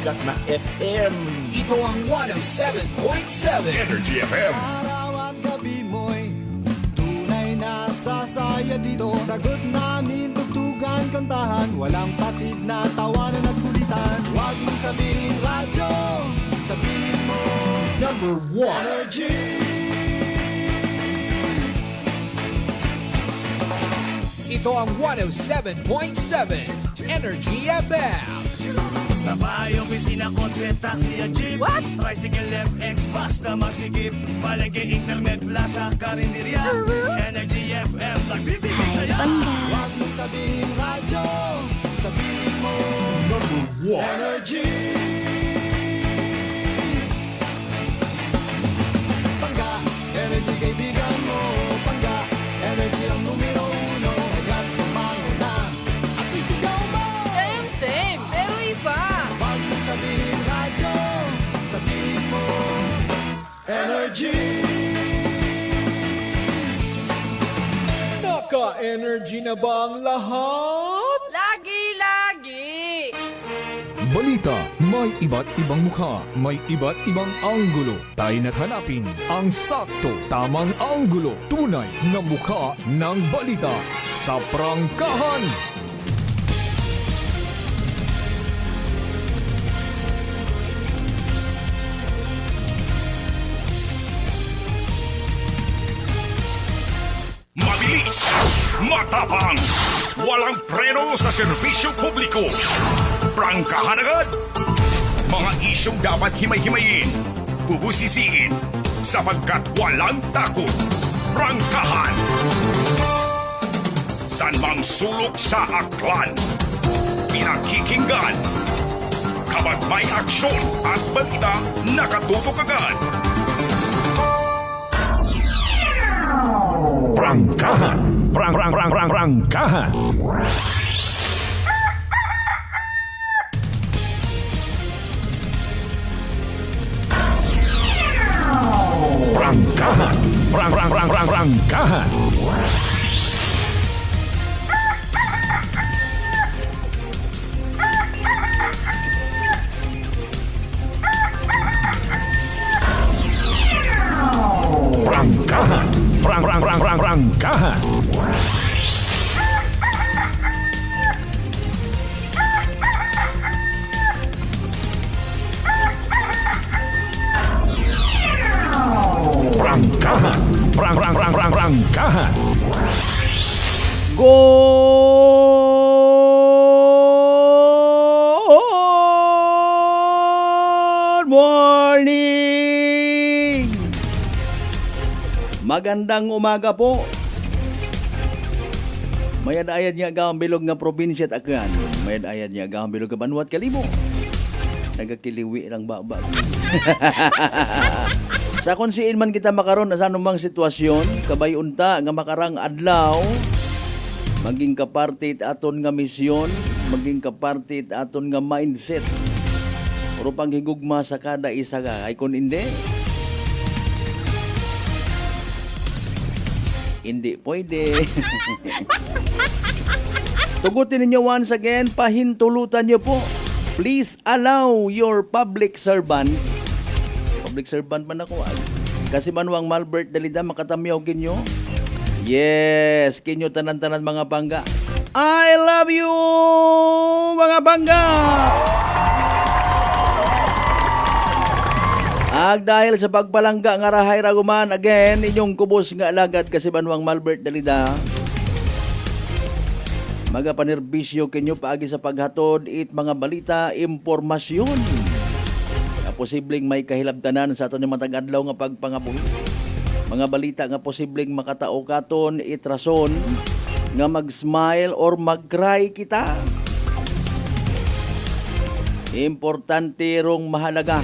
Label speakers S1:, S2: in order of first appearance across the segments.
S1: sikat na FM.
S2: Ito ang 107.7
S1: Energy FM.
S3: Araw at gabi mo'y tunay na sasaya dito. Sagot namin, tugtugan, kantahan, walang patid na tawanan at kulitan. Huwag mong sabihin radyo, sabihin mo
S1: Number 1.
S3: Energy.
S2: Ito ang 107.7 Energy FM.
S4: Sa bahay, opisina, kotse, taxi at jeep.
S5: What?
S4: Tricycle, FX, basta masikip. Palengke, internet, plaza, karinderya. Energy FM, nagbibigay saya.
S3: Huwag mong sabihin radyo, sabihin mo
S1: Number 1.
S3: Energy. Pangga, energy kaibigan mo. Pangga, energy ang numero uno. Agad kumano na at isigaw mo.
S5: Same, pero iba.
S3: Huwag mong sabihin radyo, sabihin mo Energy.
S1: Naka-energy na ba ang lahat?
S5: Lagi-lagi.
S6: Balita, may iba't ibang mukha, may iba't ibang anggulo. Tayo na't hanapin ang sakto, tamang anggulo, tunay na mukha ng balita sa prangkahan.
S7: Mabilis, matapang, walang preno sa serbisyo publiko. Prangkahan agad. Mga isyong dapat himay-himayin, bubusisiin, sapagkat walang takot. Prangkahan. San mang sulok sa aklan, pinakikinggan. Kapag may aksyon at balita, nakatutok agad. Prangkahan. Prangkahan. Prangkahan. Prangkahan. Prangkahan. Prangkahan. Prangkahan. Prangkahan.
S8: Good morning! Magandang umaga po. Mayad-ayad niya agawang bilog nga probinsya at akan. Mayad-ayad niya agawang bilog nga Banwat Kalibo. Nagakiliwi lang ba? Sa kung siin man kita makaron na sa anumang sitwasyon, kabayunta nga makarang adlaw, maging kapartit aton nga misyon, maging kapartit aton nga mindset. Puro pang higugma sa kada isa ka. Ay kung hindi pwede. Tugutin ninyo once again, pahintulutan nyo po. Please allow your public servant man ako. Kasi manuang Malbert Dalida makatamyaw kinyo. Yes, kinyo tanan-tanan mga bangga. I love you mga bangga. Dahil sa pagpalangga nga rahay raguman, again, inyong kubos nga alagad kasi manuang Malbert Dalida. Magapanerbisyo kinyo paagi sa paghatod it mga balita, impormasyon. Posibleng may kahilabtanan sa aton yung matag adlaw nga pagpangabuhi. Mga balita nga posibleng makatao katon itrason nga mag-smile or mag-cry kita. Importante rong mahalaga.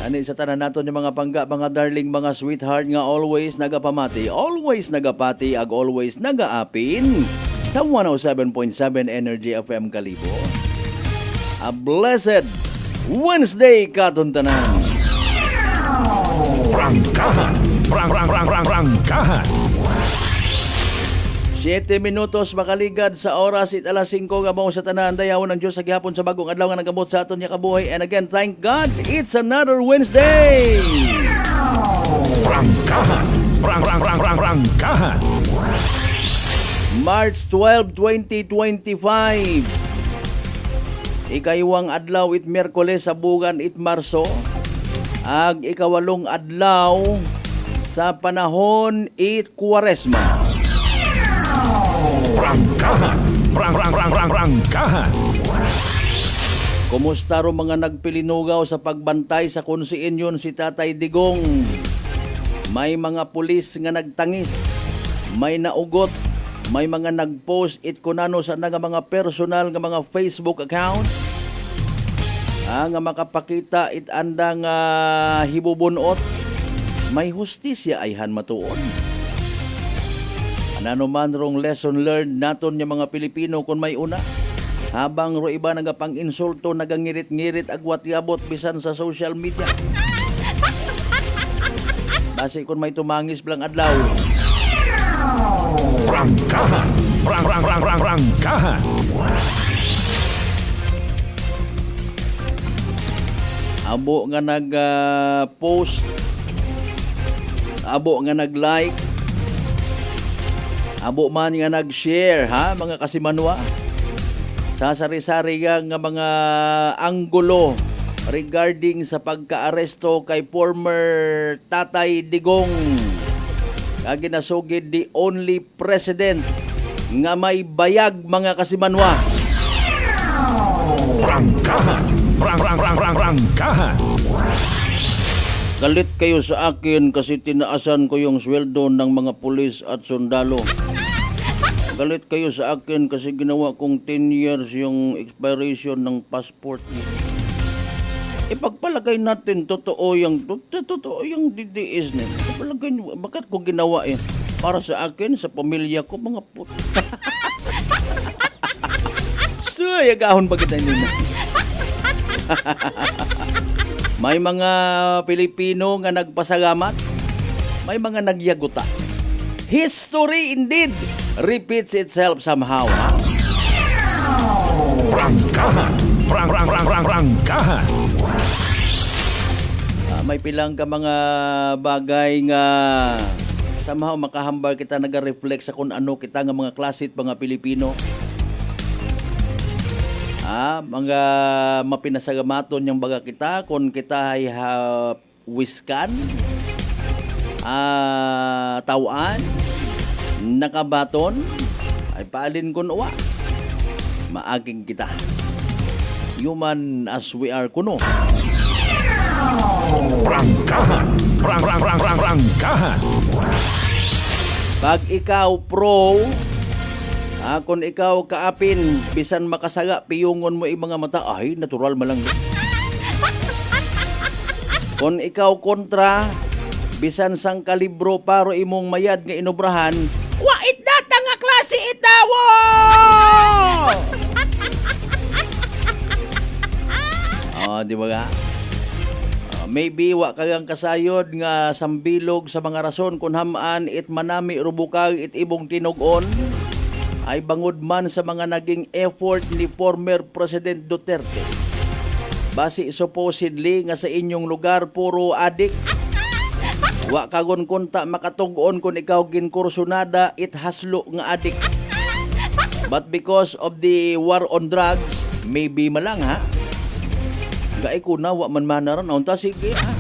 S8: Ani sa tanan naton yung mga pangga, mga darling, mga sweetheart nga always nagapamati, always nagapati, ag always nagaapin sa 107.7 Energy FM Kalibo. A blessed Wednesday katuntanan.
S7: Prangkahan. Prangkahan.
S8: 7 minutos makaligad sa oras it alas 5 nga mao sa tanan dayawon ng Dios sa gihapon sa bagong adlaw nga nagabot sa aton nya kabuhay. And again, thank God, it's another Wednesday.
S7: Prangkahan. Prangkahan.
S8: March 12, 2025. Ikaywang adlaw it Miyerkules sa bugan it Marso. Ag ikawalong adlaw sa panahon it Kwaresma.
S7: Prangkahan. Prangkahan.
S8: Kumusta ro mga nagpilinugaw sa pagbantay sa konsiinyon si Tatay Digong? May mga pulis nga nagtangis, may naugot, may mga nagpost it kunano sa nga mga personal nga mga Facebook accounts. Nga makapakita it andang hibubunot, may hustisya ayhan matuon. Ano man rong lesson learned naton yung mga Pilipino kung may una. Habang ro iba nagapang-insulto, nagangirit-ngirit agwat yabot bisan sa social media. Basi kung may tumangis blang adlaw.
S7: Prangkahan. Prangkahan.
S8: Abo nga nag-post, abo nga nag-like, abo man nga nag-share, ha, mga kasimanwa. Sa sari-sari nga mga anggulo regarding sa pagka-aresto kay former Tatay Digong. Ginasugid the only president nga may bayag, mga kasimanwa.
S7: Prangkahan. Prangkahan.
S8: Galit kayo sa akin kasi tinaasan ko yung sweldo ng mga pulis at sundalo. Galit kayo sa akin kasi ginawa kong 10 years yung expiration ng passport. Ipagpalagay natin totoo yung DDS na. Ipagpalagay nyo, bakit ko ginawa yan? Para sa akin, sa pamilya ko, mga po. Suyagahon ba kita nyo na? May mga Pilipino nga nagpasalamat, may mga nagyaguta. History indeed repeats itself somehow.
S7: Prangkahan. Prangkahan.
S8: May pilang ka mga bagay nga somehow makahambal kita, naga-reflect sa kung ano kita nga mga klasit mga Pilipino. Mga mapinasagamaton yung baga kita kung kita ay wiskan, tawaan, nakabaton, ay paalin kun uwa. Maaging kita. Human as we are kuno.
S7: Prangkahan. Prangkahan.
S8: Pag ikaw pro, kung ikaw kaapin, bisan makasaga, piyungon mo mga mata, ay, natural malang. Kung ikaw kontra, bisan sang kalibro paro imong mayad nga inobrahan, wait data nga klase itawo! Di ba nga? Maybe wa kagang kasayod nga sambilog sa mga rason kung hamaan it manami rubukag it ibong tinugon ay bangod man sa mga naging effort ni former President Duterte. Basi supposedly nga sa inyong lugar puro adik. Wa kagon kunta makatug-on kung ikaw ginkursunada it haslo nga adik. But because of the war on drugs, maybe malang ha. Gay ko na wa man manaron unta sige ha.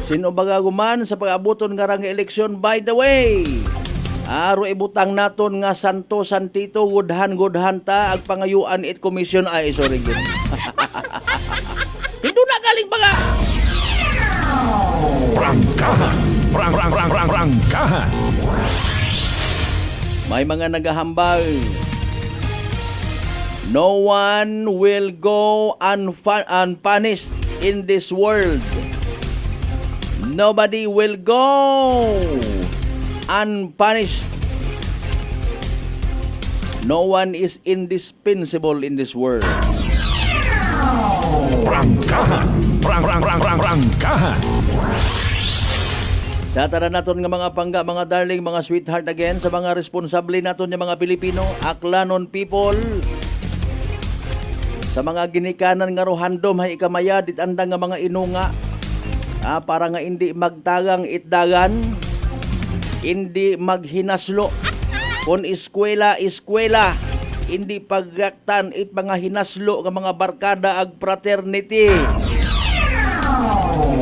S8: Sino baga guman sa pag-abuton nga rang eleksyon, by the way. Aro ibutang naton nga santo santito gudhan ta ag pangayuan it commission ay sorry gud. Hindi na galing baga.
S7: Prangkahan. Prangkahan.
S8: May mga nagahambal. No one will go unpunished in this world. Nobody will go unpunished. No one is indispensable in this world.
S7: Prangkahan. Prangkahan.
S8: Sa tanan naton nga mga pangga, mga darling, mga sweetheart again, sa mga responsable naton nga mga Pilipino, aklanon people, sa mga ginikanan nga rohandom hay ikamaya dit andang nga mga inunga, para nga hindi magtagang itdagan, hindi maghinaslo, kung eskwela, hindi paggaktan it mga hinaslo nga mga barkada ag fraternity.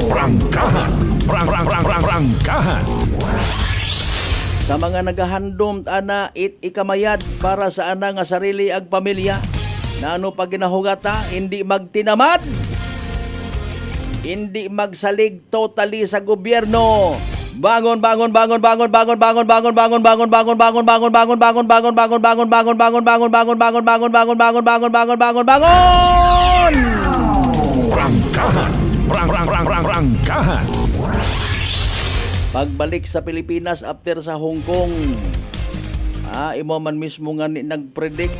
S7: Prangkahan. Prangkahan.
S8: Sa mga nagahandom ana it ikamayad para sa ana nga sarili ag pamilya, na ano pag ginahugata, hindi magtinamad, hindi magsalig totally sa gobyerno. Bangon.
S7: Prangkahan.
S8: Pagbalik sa Pilipinas after sa Hong Kong, imo man mismo nga nagpredict.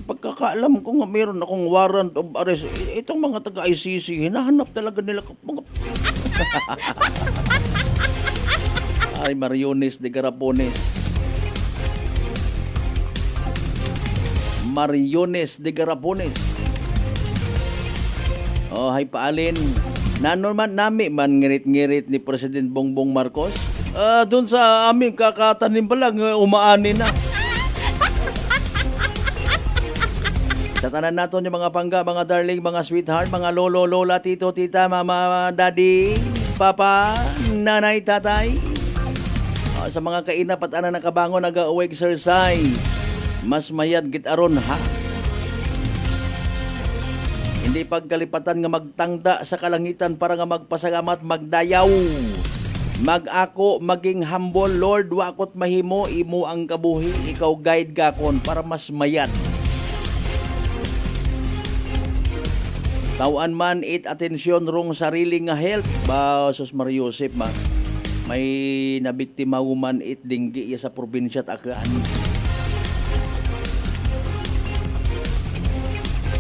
S8: Pagkakaalam ko nga meron akong warrant of arrest. Itong mga taga-ICC, hinahanap talaga nila mga... Ay, Mariones de Garapones. Oh, hay paalin. Nanorman nami man ngirit-ngirit ni President Bongbong Marcos. Doon sa aming kakatanim pa lang, umaani na. Sa tanan naton yung mga pangga, mga darling, mga sweetheart, mga lolo, lola, tito, tita, mama, daddy, papa, nanay, tatay. Sa mga kainap at ana nakabangon, nag-awake exercise. Mas mayad gitaron ha. Hindi pagkalipatan nga magtangda sa kalangitan para nga magpasalamat, magdayaw. Mag-ako, maging humble, Lord, wakot mahimo, imo ang kabuhi, ikaw guide gakon para mas mayad. Tawan man it atensyon rong sarili nga health. Ba, sus Mario Josep, may nabiktima man it dinggi sa probinsya at akaan.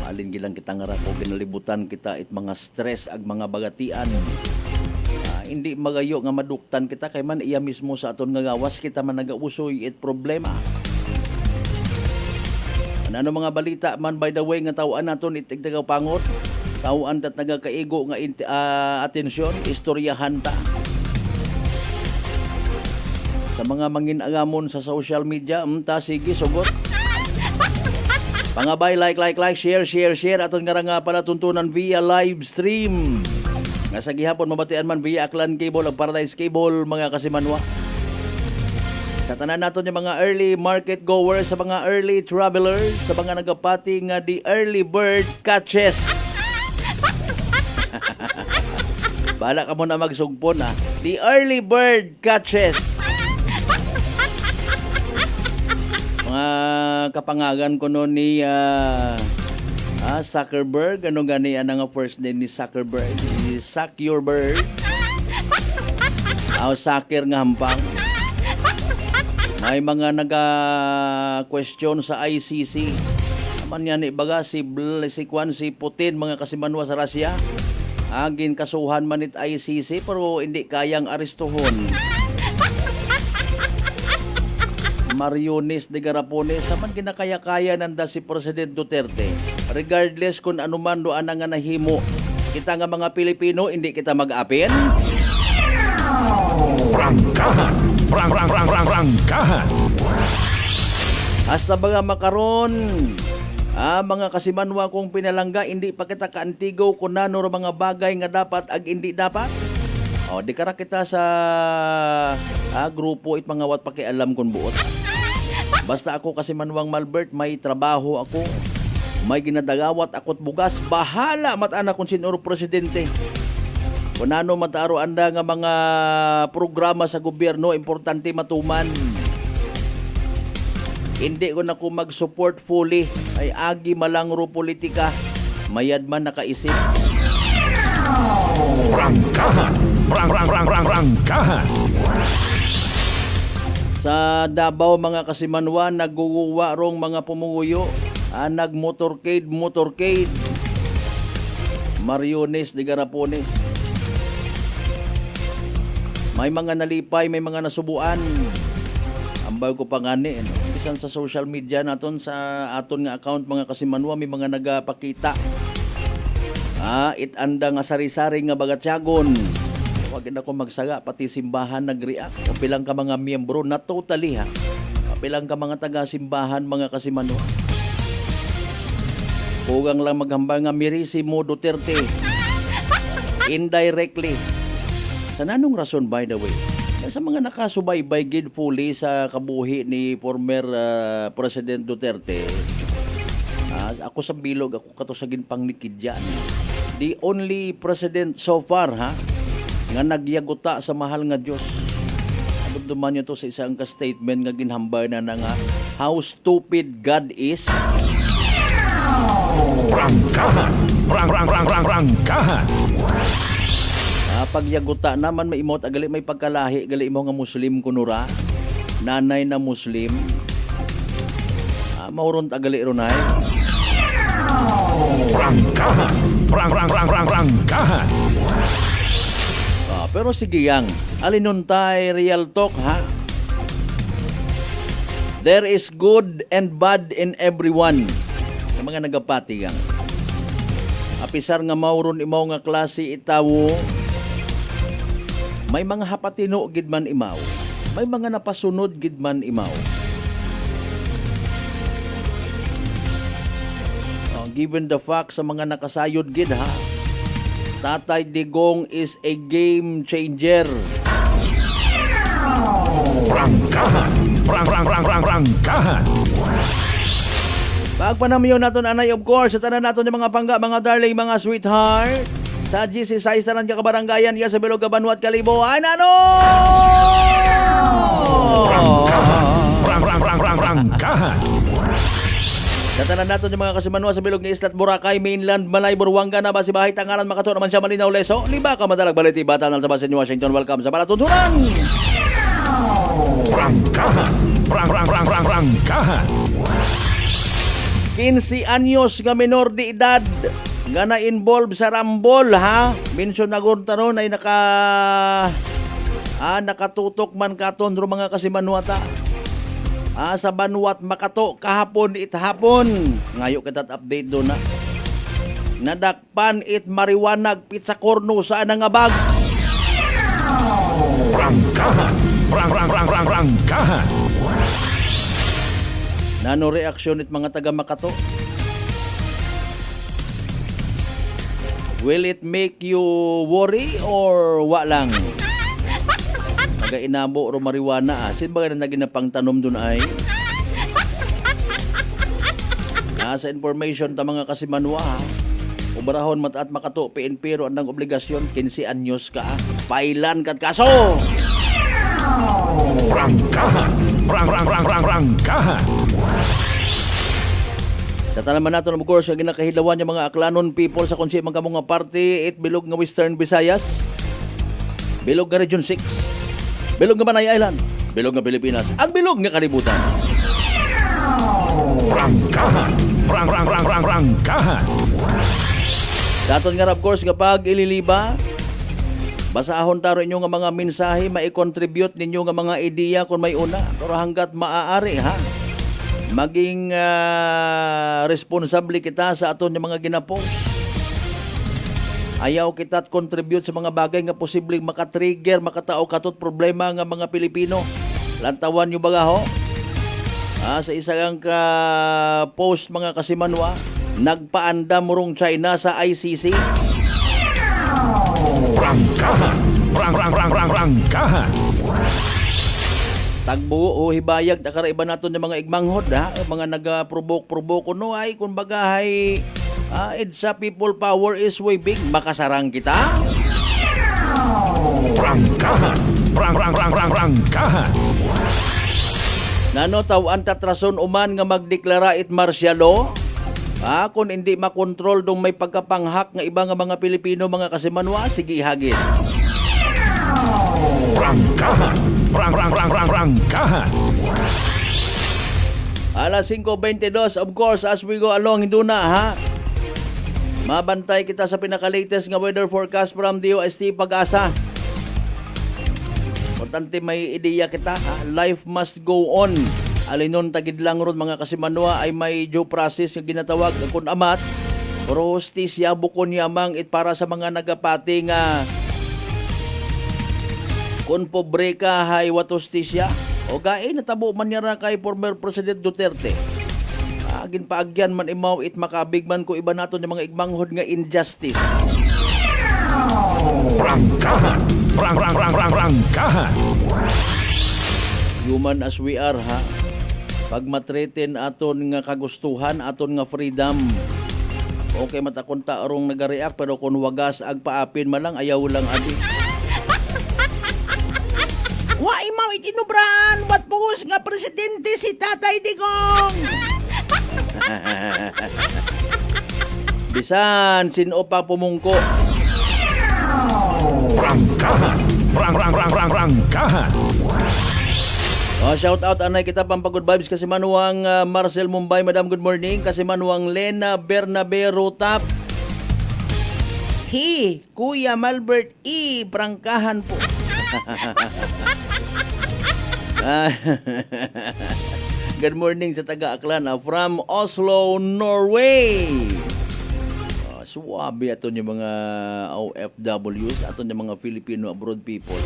S8: Alin gilang kita nga rako, ginalibutan kita it mga stress ag mga bagatian. Hindi magayo nga maduktan kita kay man iya mismo sa aton nga gawas kita man nagausoy it problema. Ano mga balita man by the way nga tawaan naton itigdagaw pangot. Tawaan dat nagakaigo nga atensyon, istoryahan ta. Sa mga mangin-agamon sa social media, sige, sugot. Pangabay, like, share. Aton nga pala tuntunan via live stream. Nga sa gihapon mabatian man via Aklan Cable o Paradise Cable, mga kasimanwa. Sa tanan naton yung mga early market goers, sa mga early travelers, sa mga nagapati nga the early bird catches. Bala ka mo na magsugpon The early bird catches. Mga kapangagan ko noon ni Zuckerberg. Ano gani nga first name ni Zuckerberg? Suck your bird. Sucker nga hampang. May mga naga-question sa ICC. Naman yan ibaga si Putin, mga kasimanwa sa Russia. Agin kasuhan man it ICC pero hindi kayang arestuhon. Mariones de Garapones naman ginakaya-kaya nanda si President Duterte. Regardless kung ano man doon nga nahimo, kita nga mga Pilipino hindi kita mag-apin.
S7: Prangkahan. Prangkahan.
S8: Hasta baga makaron, mga kasimanwa kong pinalangga, hindi pa kita kaantigo kung nano mga bagay nga dapat ag hindi dapat. Di kara kita sa grupo it mga wat pakialam kung buot. Basta ako kasimanwang Malbert, may trabaho ako, may ginadagawat ako't bugas, bahala matana kung sino presidente. Kung nano mataro anda nga mga programa sa gobyerno, importante matuman. Hindi ko na ko mag-support fully. Ay agi malangro politika. Mayad man nakaisip.
S7: Prangkahan. Prangkahan.
S8: Sa Davao mga kasimanwa, naguguwa rong mga pumunguyo. Nag-motorcade. Mariones de Garapones. May mga nalipay, may mga nasubuan. Ambay ko pa ngani, no? Bisan sa social media naton sa aton nga account mga kasimanwa, may mga nagapakita. Itanda nga sari-sari nga bagatyagon. Wag na ko magsaga, pati simbahan nag-react. Kapilang ka mga miyembro na totally ha. Kapilang ka mga taga-simbahan mga kasimanwa. Hugang lang maghambal nga Mirisimo Duterte. Indirectly. Sa nanong rason, by the way, sa mga nakasubaybay gid fully sa kabuhi ni former President Duterte, ako sa bilog, ako kato sa ginpang nikidyan. The only president so far, ha, nga nagyaguta sa mahal nga Diyos. Dumduman nyo to sa isang ka-statement nga ginhambay na nga, how stupid God is.
S7: Rangkahan. Rangkahan.
S8: Pagyaguta naman may imot agali may pagkalahi gali imo nga Muslim kunura, nanay na Muslim, mauron agali ronay.
S7: Rangkahan. Rangkahan.
S8: Pero sige yang alinuntay real talk ha. There is good and bad in everyone. Sa mga nagapati yang apisar nga mauron imaw nga klase itawo, may mga hapatino gid man imaw, may mga napasunod gid man imaw. Given the fact sa mga nakasayod gid ha, Tatay Digong is a game changer.
S7: Rangkahan. Rangkahan.
S8: Pagpanamiyon naton anay, of course, sa tanan naton mga pangga, mga darling, mga sweetheart. Sa GC size tanan ka kabaranggayan ya sa Bilog Kabanwat Kalibo. Ay nano!
S7: Rangkahan.
S8: Sa tanan naton yung mga kasimanwa sa Bilog ng Islat Boracay, Mainland, Malay, Buruanga na Basibahay, Tangalan, Makato naman siya Malinaw, Leso. Liba ka madalag baliti bata ng Tabasan New Washington. Welcome sa Palatuntunan.
S7: Rangkahan. Rangkahan.
S8: 15 anyos nga menor de edad nga na-involve sa rambol ha. Mention na taron ay nakatutok man katon ro mga kasimanwata. Sa Banwat Makato kahapon itahapon. Ngayo kitat update do na. Nadakpan it mariwanag pizza corno sa nga bag.
S7: Rangkahan. Rangkahan.
S8: Nano reaksyon it mga taga Makato? Will it make you worry or wa lang? Nagainabo ro mariwana Sin ba na ginapang tanom dun ay? Sa information ta mga kasimanwa ha. Ubarahon mataat Makato PNP ro andang obligasyon 15 anyos ka. Pailan kat kaso.
S7: Rangkahan. Rangkahan.
S8: Sa tanaman nato of course, ginakahilawan yung mga Aklanon people sa konsi mga mga party, Bilog nga Western Visayas, Bilog nga Region 6, Bilog nga Manay Island, Bilog nga Pilipinas, ang Bilog nga kalibutan.
S7: Rangkahan. Rangkahan.
S8: Daton nga of course kapag ililiba, basahon taro inyo nga mga mensahe, mai-contribute ninyo nga mga ideya kung may una, pero hanggat maaari ha. Maging responsable kita sa aton yung mga ginapost. Ayaw kita contribute sa mga bagay nga posibleng makatrigger, makatao katot problema nga mga Pilipino. Lantawan nyo baga ho? Sa isang post mga kasimanwa, nagpaanda murong China sa ICC.
S7: Rangkahan. Rangkahan.
S8: Tagbo o hibayag nakaraiba naton yung mga igmanghod ha, mga nagaprovoke no ay kung bagahay it's a people power is way big, makasarang kita.
S7: Rangkahan. Rangkahan.
S8: Nano tawan tatrason uman nga magdeklara it martial law kung hindi makontrol dong may pagkapanghak nga iba nga mga Pilipino mga kasimanwa, sige ihagin.
S7: Rangkahan. Rangkahan.
S8: Alas 5:22, of course, as we go along, hindi na ha. Mabantay kita sa pinaka-latest nga weather forecast from DOST Pag-asa. Importante may ideya kita, ha? Life must go on. Alinon tagid lang ron mga kasimanwa ay may due process nga ginatawag kun amat. Pero hustisya bukon yamang it para sa mga nagapati nga kun pobre ka hay wat hustisya. O gae natabo man niya ra kay former President Duterte. Agin paagyan man imaw it makabigman ko iba naton yung mga igmanghod nga injustice.
S7: Prangkahan. Prangkahan.
S8: Human as we are, ha? Pag matreten aton nga kagustuhan, aton nga freedom. Okay matakon ta arong nagareact pero kung wagas ag paapin man lang ayaw lang adi. Wa imaw itinubran wat puhos nga presidente si Tatay Digong. Bisan sino pa pumungko.
S7: Prangkahan. Prangkahan.
S8: Shout out anay kita pampagod vibes kasi manuang Marcel Mumbai, Madam good morning. Kasi manuang Lena Bernabe Rotap. Kuya Malbert prangkahan po. Good morning sa taga-Aklan from Oslo, Norway. Suwabe aton yung mga OFWs, aton yung mga Filipino abroad people.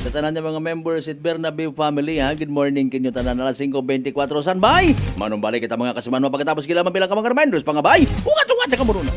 S8: Sa tanan ng mga members at Bernabe family, ha? Good morning kinyo tanan alas 5:24 sanbay. Manong balik kita mga kasimanwa pagkatapos kila mabilang ka mga reminders pangabay. Ugat sa kamuruna.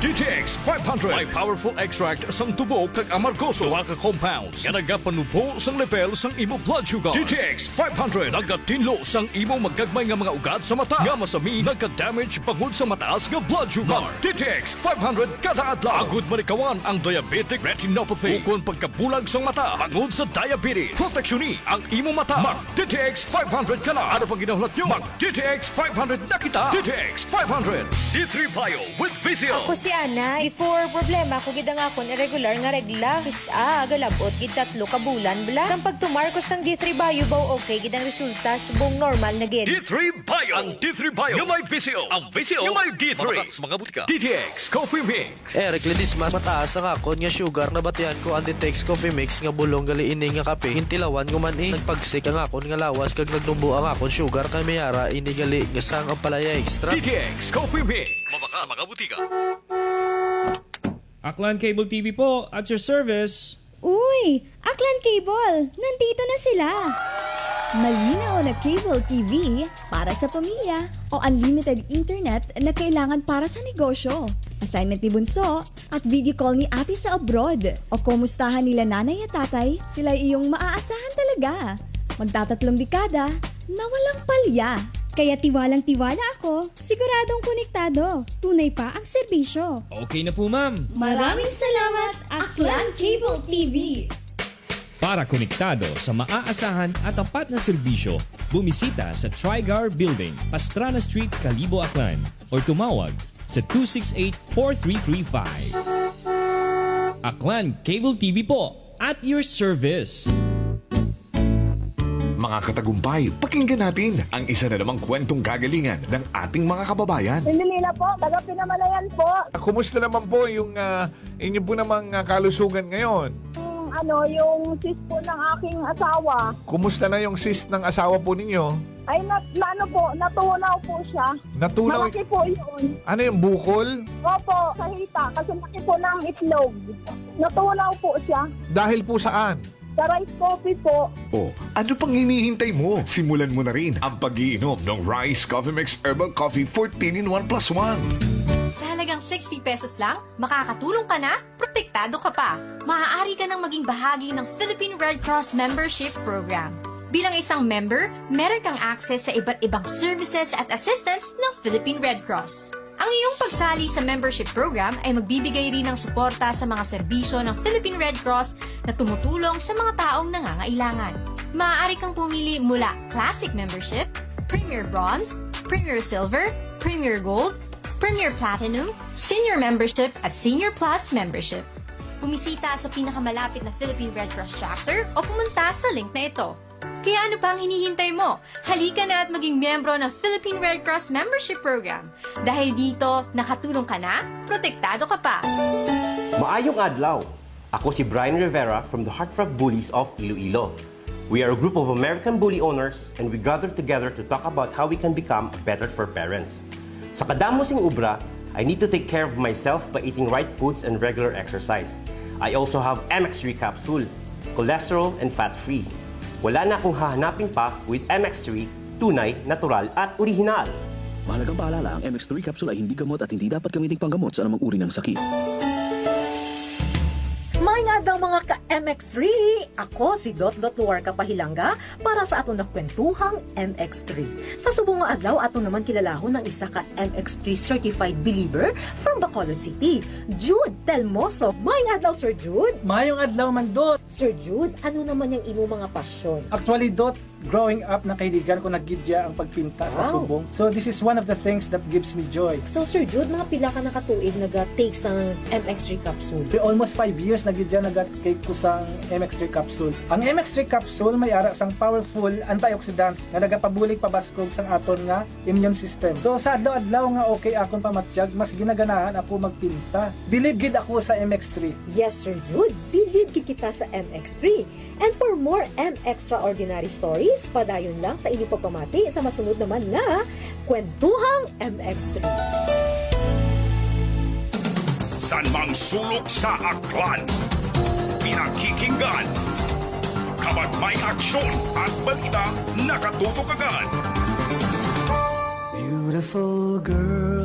S1: DTX 500 may powerful extract sang tubo kag amargoso wa ka compounds nga nagapanubo sang level sang imo blood sugar. DTX 500 nagatinlo sang imo magagmay nga mga ugat sa mata nga masami nagka-damage pangud sa mataas nga blood sugar. DTX 500 kada adlaw agud manikawan ang diabetic retinopathy ukon pagkabulag sang mata pangud sa diabetes. Proteksyon ang imo mata. Mag DTX 500 kana ano pang ginahulat nyo? Mag DTX 500 na kita. DTX 500 D3 Bio with Vizio.
S9: Ako si Ana, before problema ko gid ang akon irregular nga regla. Agalabot gid 3 ka bulan bala. Sang pagtumar ko sang D3 Bio baw okay gid ang resulta subong normal na gid.
S1: D3 Bio. Ang D3 Bio yung may Vizio. Ang Vizio yung may D3. Mga butika. DTX Coffee Mix.
S10: Recledis mas mataas ang akon nga sugar na batian ko ang DTX Coffee Mix nga bulong gali ini nga kape. Hintilawan ko man nagpagsik ang akon nga lawas kag nagdumbo ang akon sugar kay mayara ini gali nga sang ang palaya extra.
S1: DTX Coffee Mix. Mabaka mga butika.
S11: Aklan Cable TV po, at your service.
S12: Uy! Aklan Cable! Nandito na sila! Malinaw na cable TV para sa pamilya o unlimited internet na kailangan para sa negosyo. Assignment ni Bunso at video call ni ate sa abroad o kumustahan nila nanay at tatay, sila iyong maaasahan talaga. Magtatatlong dekada na walang palya. Kaya tiwalang-tiwala ako, siguradong konektado. Tunay pa ang serbisyo.
S11: Okay na po, ma'am.
S12: Maraming salamat, Aklan Cable TV!
S11: Para konektado sa maaasahan at tapat na serbisyo, bumisita sa Trigar Building, Pastrana Street, Kalibo, Aklan o tumawag sa 268-4335. Aklan Cable TV po, at your service.
S7: Mga katagumpay, pakinggan natin ang isa na namang kwentong gagalingan ng ating mga kababayan.
S13: Pindilila po, taga Pinamalayan po.
S14: Kumusta naman po yung inyo po namang kalusugan ngayon?
S13: Yung sis po ng aking asawa.
S14: Kumusta na yung cyst ng asawa po ninyo?
S13: Ay, natunaw po siya.
S14: Natunaw?
S13: Malaki po yun.
S14: Ano yung bukol?
S13: Opo, sa hita, kasi laki po ng itlog. Natunaw po siya.
S14: Dahil po saan?
S13: Sa rice coffee po.
S7: Oh, ano pang hinihintay mo? Simulan mo na rin ang pag-iinom ng Rice Coffee Mix Herbal Coffee 14-in-1 + 1.
S15: Sa halagang 60 pesos lang, makakatulong ka na, protektado ka pa. Maaari ka nang maging bahagi ng Philippine Red Cross Membership Program. Bilang isang member, meron kang access sa iba't ibang services at assistance ng Philippine Red Cross. Ang iyong pagsali sa membership program ay magbibigay rin ng suporta sa mga serbisyo ng Philippine Red Cross na tumutulong sa mga taong nangangailangan. Maaari kang pumili mula Classic Membership, Premier Bronze, Premier Silver, Premier Gold, Premier Platinum, Senior Membership at Senior Plus Membership. Bumisita sa pinakamalapit na Philippine Red Cross chapter o pumunta sa link na ito. Kaya ano pa ang hinihintay mo? Halika na at maging miyembro ng Philippine Red Cross Membership Program. Dahil dito, nakatulong ka na, protektado ka pa.
S16: Maayong adlaw. Ako si Brian Rivera from the Heartthrob Bullies of Iloilo. We are a group of American bully owners and we gather together to talk about how we can become better for parents. Sa kadamosing ubra, I need to take care of myself by eating right foods and regular exercise. I also have MX3 capsule, cholesterol and fat-free. Wala na akong hahanapin pa with MX3, tunay, natural at orihinal.
S17: Mahalagang paalala, ang MX3 capsule ay hindi gamot at hindi dapat gamiting panggamot sa anumang uri ng sakit.
S18: May nga daw mga ka-MX3! Ako si Dot Luarca Pahilanga para sa aton na kwentuhang MX3. Sa subong nga adlaw, aton naman kilalahon ng isa ka-MX3 certified believer from Bacolod City, Jude Telmoso. May nga adlaw, Sir Jude!
S19: Mayong adlaw man, Dot!
S18: Sir Jude, ano naman yung imo mga pasyon?
S19: Actually, Dot, growing up, nakahiligan ko naggidya ang pagpinta sa subong. So, this is one of the things that gives me joy.
S18: So, Sir Jude, mga pila ka nakatuig nag-take sa MX3 capsule?
S19: Almost 5 years naggidya nag-take ko sa MX3 capsule. Ang MX3 capsule may ara sang powerful antioxidant na nagapabulig pabaskog sang aton nga immune system. So, sa adlaw-adlaw nga okay akong pamatyag, mas ginaganahan ako magpinta. Believe gid ako sa MX3.
S18: Yes, Sir Jude, believe gid kita sa MX3. And for more extraordinary stories, padayon lang sa inyong pagpamati sa masunod naman nga Kwentuhang MX3.
S1: San mang sulok sa aklan, pinakikinggan, kapag may aksyon at balita, nakatutok agad.
S3: Beautiful girl.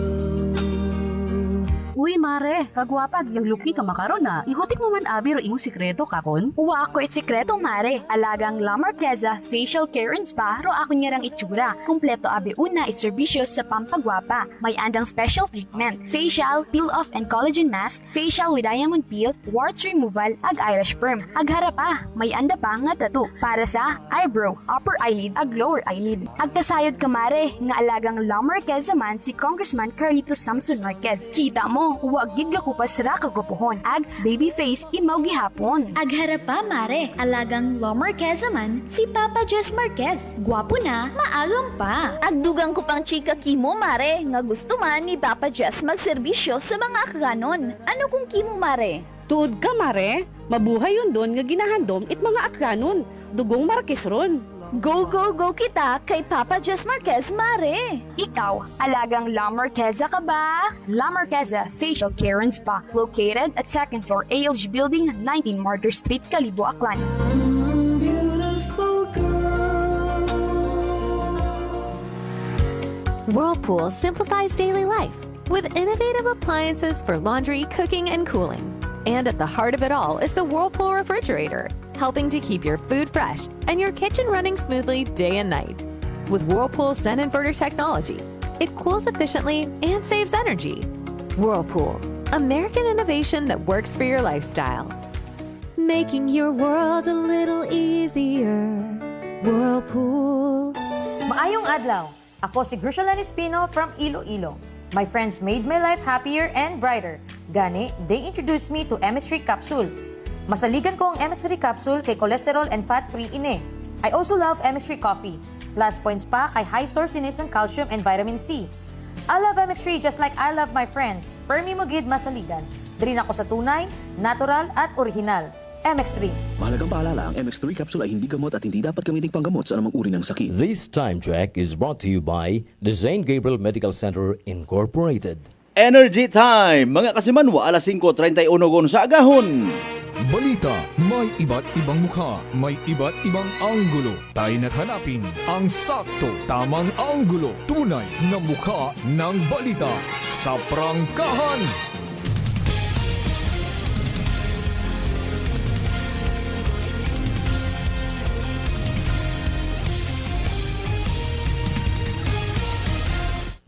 S20: Uy, mare, kagwapag yung luki ka makaron na. Ihutik mo man abi ro imong sikreto kakon.
S21: Uwa ako it sikreto, mare. Alagang La Marqueza Facial Care and Spa ro ako niyarang itsura. Kumpleto abi una it serbisyo sa pampagwapa. May andang special treatment, facial, peel-off and collagen mask, facial with diamond peel, warts removal, ag eyelash perm. Ag harapa, may anda pa nga tattoo para sa eyebrow, upper eyelid, ag lower eyelid. Ag kasayod ka, mare, nga alagang La Marqueza man si Congressman Carlito Samson Marquez. Kita mo, huwag gid ka kupas ra kagupuhon. Ag baby face imaw gihapon.
S12: Ag harapa, mare, alagang La Marqueza man si Papa Jess Marquez. Gwapo na, maagam pa.
S21: Ag dugang ko pang chika kimo, mare, nga gusto man ni Papa Jess magserbisyo sa mga akganon. Ano kung kimo, mare?
S20: Tuod ka, mare. Mabuhay yun doon nga ginahandom it mga akganon. Dugong Marquez ron.
S21: Go, go, go kita kay Papa Jess Marquez, mare! Ikaw, alagang La Marqueza ka ba? La Marqueza Facial Care and Spa, located at 2nd floor ALG Building, 19 Martyr Street, Kalibo, Aklan.
S22: Whirlpool simplifies daily life with innovative appliances for laundry, cooking, and cooling. And at the heart of it all is the Whirlpool refrigerator, helping to keep your food fresh and your kitchen running smoothly day and night. With Whirlpool Sun Inverter technology, it cools efficiently and saves energy. Whirlpool, American innovation that works for your lifestyle. Making your world a little easier. Whirlpool.
S23: Maayong adlaw. Ako si Grushalan Espino from Iloilo. My friends made my life happier and brighter. Gani, they introduced me to MX3 capsule. Masaligan ko ang MX3 capsule kay cholesterol and fat-free ine. I also love MX3 coffee. Plus points pa kay high source inis ng calcium and vitamin C. I love MX3 just like I love my friends. Permi mo gid masaligan. Diri na ako sa tunay, natural at original. MX3.
S17: Mahalagang paalala, ang MX3 capsule ay hindi gamot at hindi dapat gamiting panggamot sa anumang uri ng sakit.
S24: This time check is brought to you by the St. Gabriel Medical Center Incorporated.
S8: Energy Time! Mga kasimanwa, alas 5:31 sa agahon.
S6: Balita, may iba't ibang mukha, may iba't ibang anggulo. Tayo na't hanapin ang sakto, tamang anggulo, tunay na mukha ng balita sa prangkahan.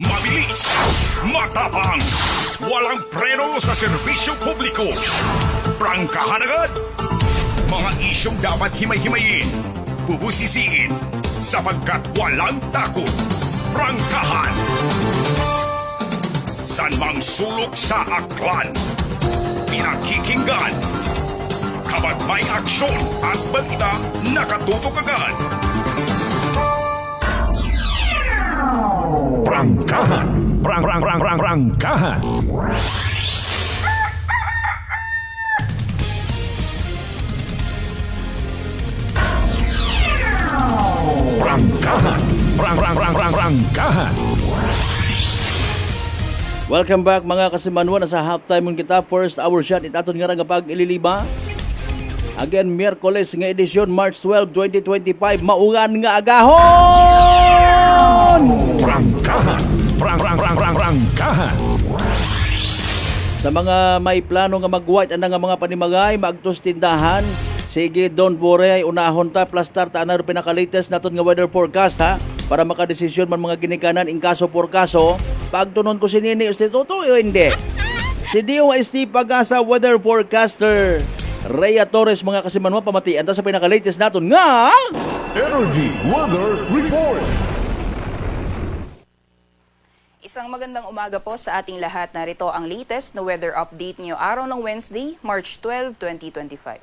S1: Mabilis, matapang, walang preno sa serbisyo publiko. Prangkahan agad. Mga isyong dapat himay-himayin, bubusisiin, sapagkat walang takot. Prangkahan. San mang sulok sa aklan, pinakikinggan. Kapag may aksyon at balita, nakatutok agad.
S7: Prangkahan. Prangkahan.
S1: Prangkahan.
S8: Welcome back mga kasimanwa, sa halftime mo kita. First hour shot itaton nga nga pag ililiba. Again, Miyerkules nga edisyon, March 12, 2025. Maungan nga agahon!
S1: Prangkahan. Prangkahan.
S8: Sa mga may plano nga mag-white nga mga panimagay, maagtos tindahan, sige, don't worry, ay unahon ta, plus tarta na pinaka-latest naton nga weather forecast ha, para makadesisyon man mga ginikanan in kaso por kaso. Pagtunon ko si Nini Instituto o hindi. Si Dio ST Pag-asa weather forecaster Rhea Torres mga kasimanwa, pamatian ta sa pinaka-latest naton nga
S1: Energy Weather Report.
S2: Isang magandang umaga po sa ating lahat. Narito ang latest na weather update ngayong araw ng Wednesday, March 12, 2025.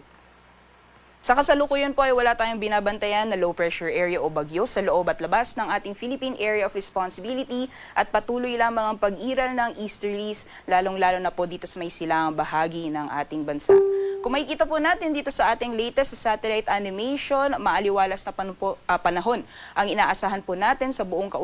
S2: Sa kasalukuyan po ay wala tayong binabantayan na low pressure area o bagyo sa loob at labas ng ating Philippine Area of Responsibility at patuloy lamang ang pag-iral ng easterlies, lalong-lalo na po dito sa may silangang bahagi ng ating bansa. Kung makikita po natin dito sa ating latest satellite animation, maaliwalas na panahon ang inaasahan po natin sa buong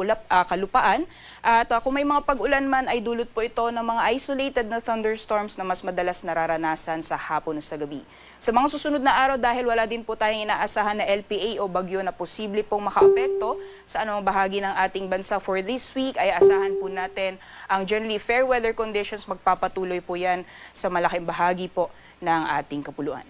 S2: kalupaan. At kung may mga pag-ulan man ay dulot po ito ng mga isolated na thunderstorms na mas madalas nararanasan sa hapon o sa gabi. Sa mga susunod na araw, dahil wala din po tayong inaasahan na LPA o bagyo na posible pong makaapekto sa anumang bahagi ng ating bansa for this week, ay asahan po natin ang generally fair weather conditions. Magpapatuloy po yan sa malaking bahagi po ng ating kapuluan.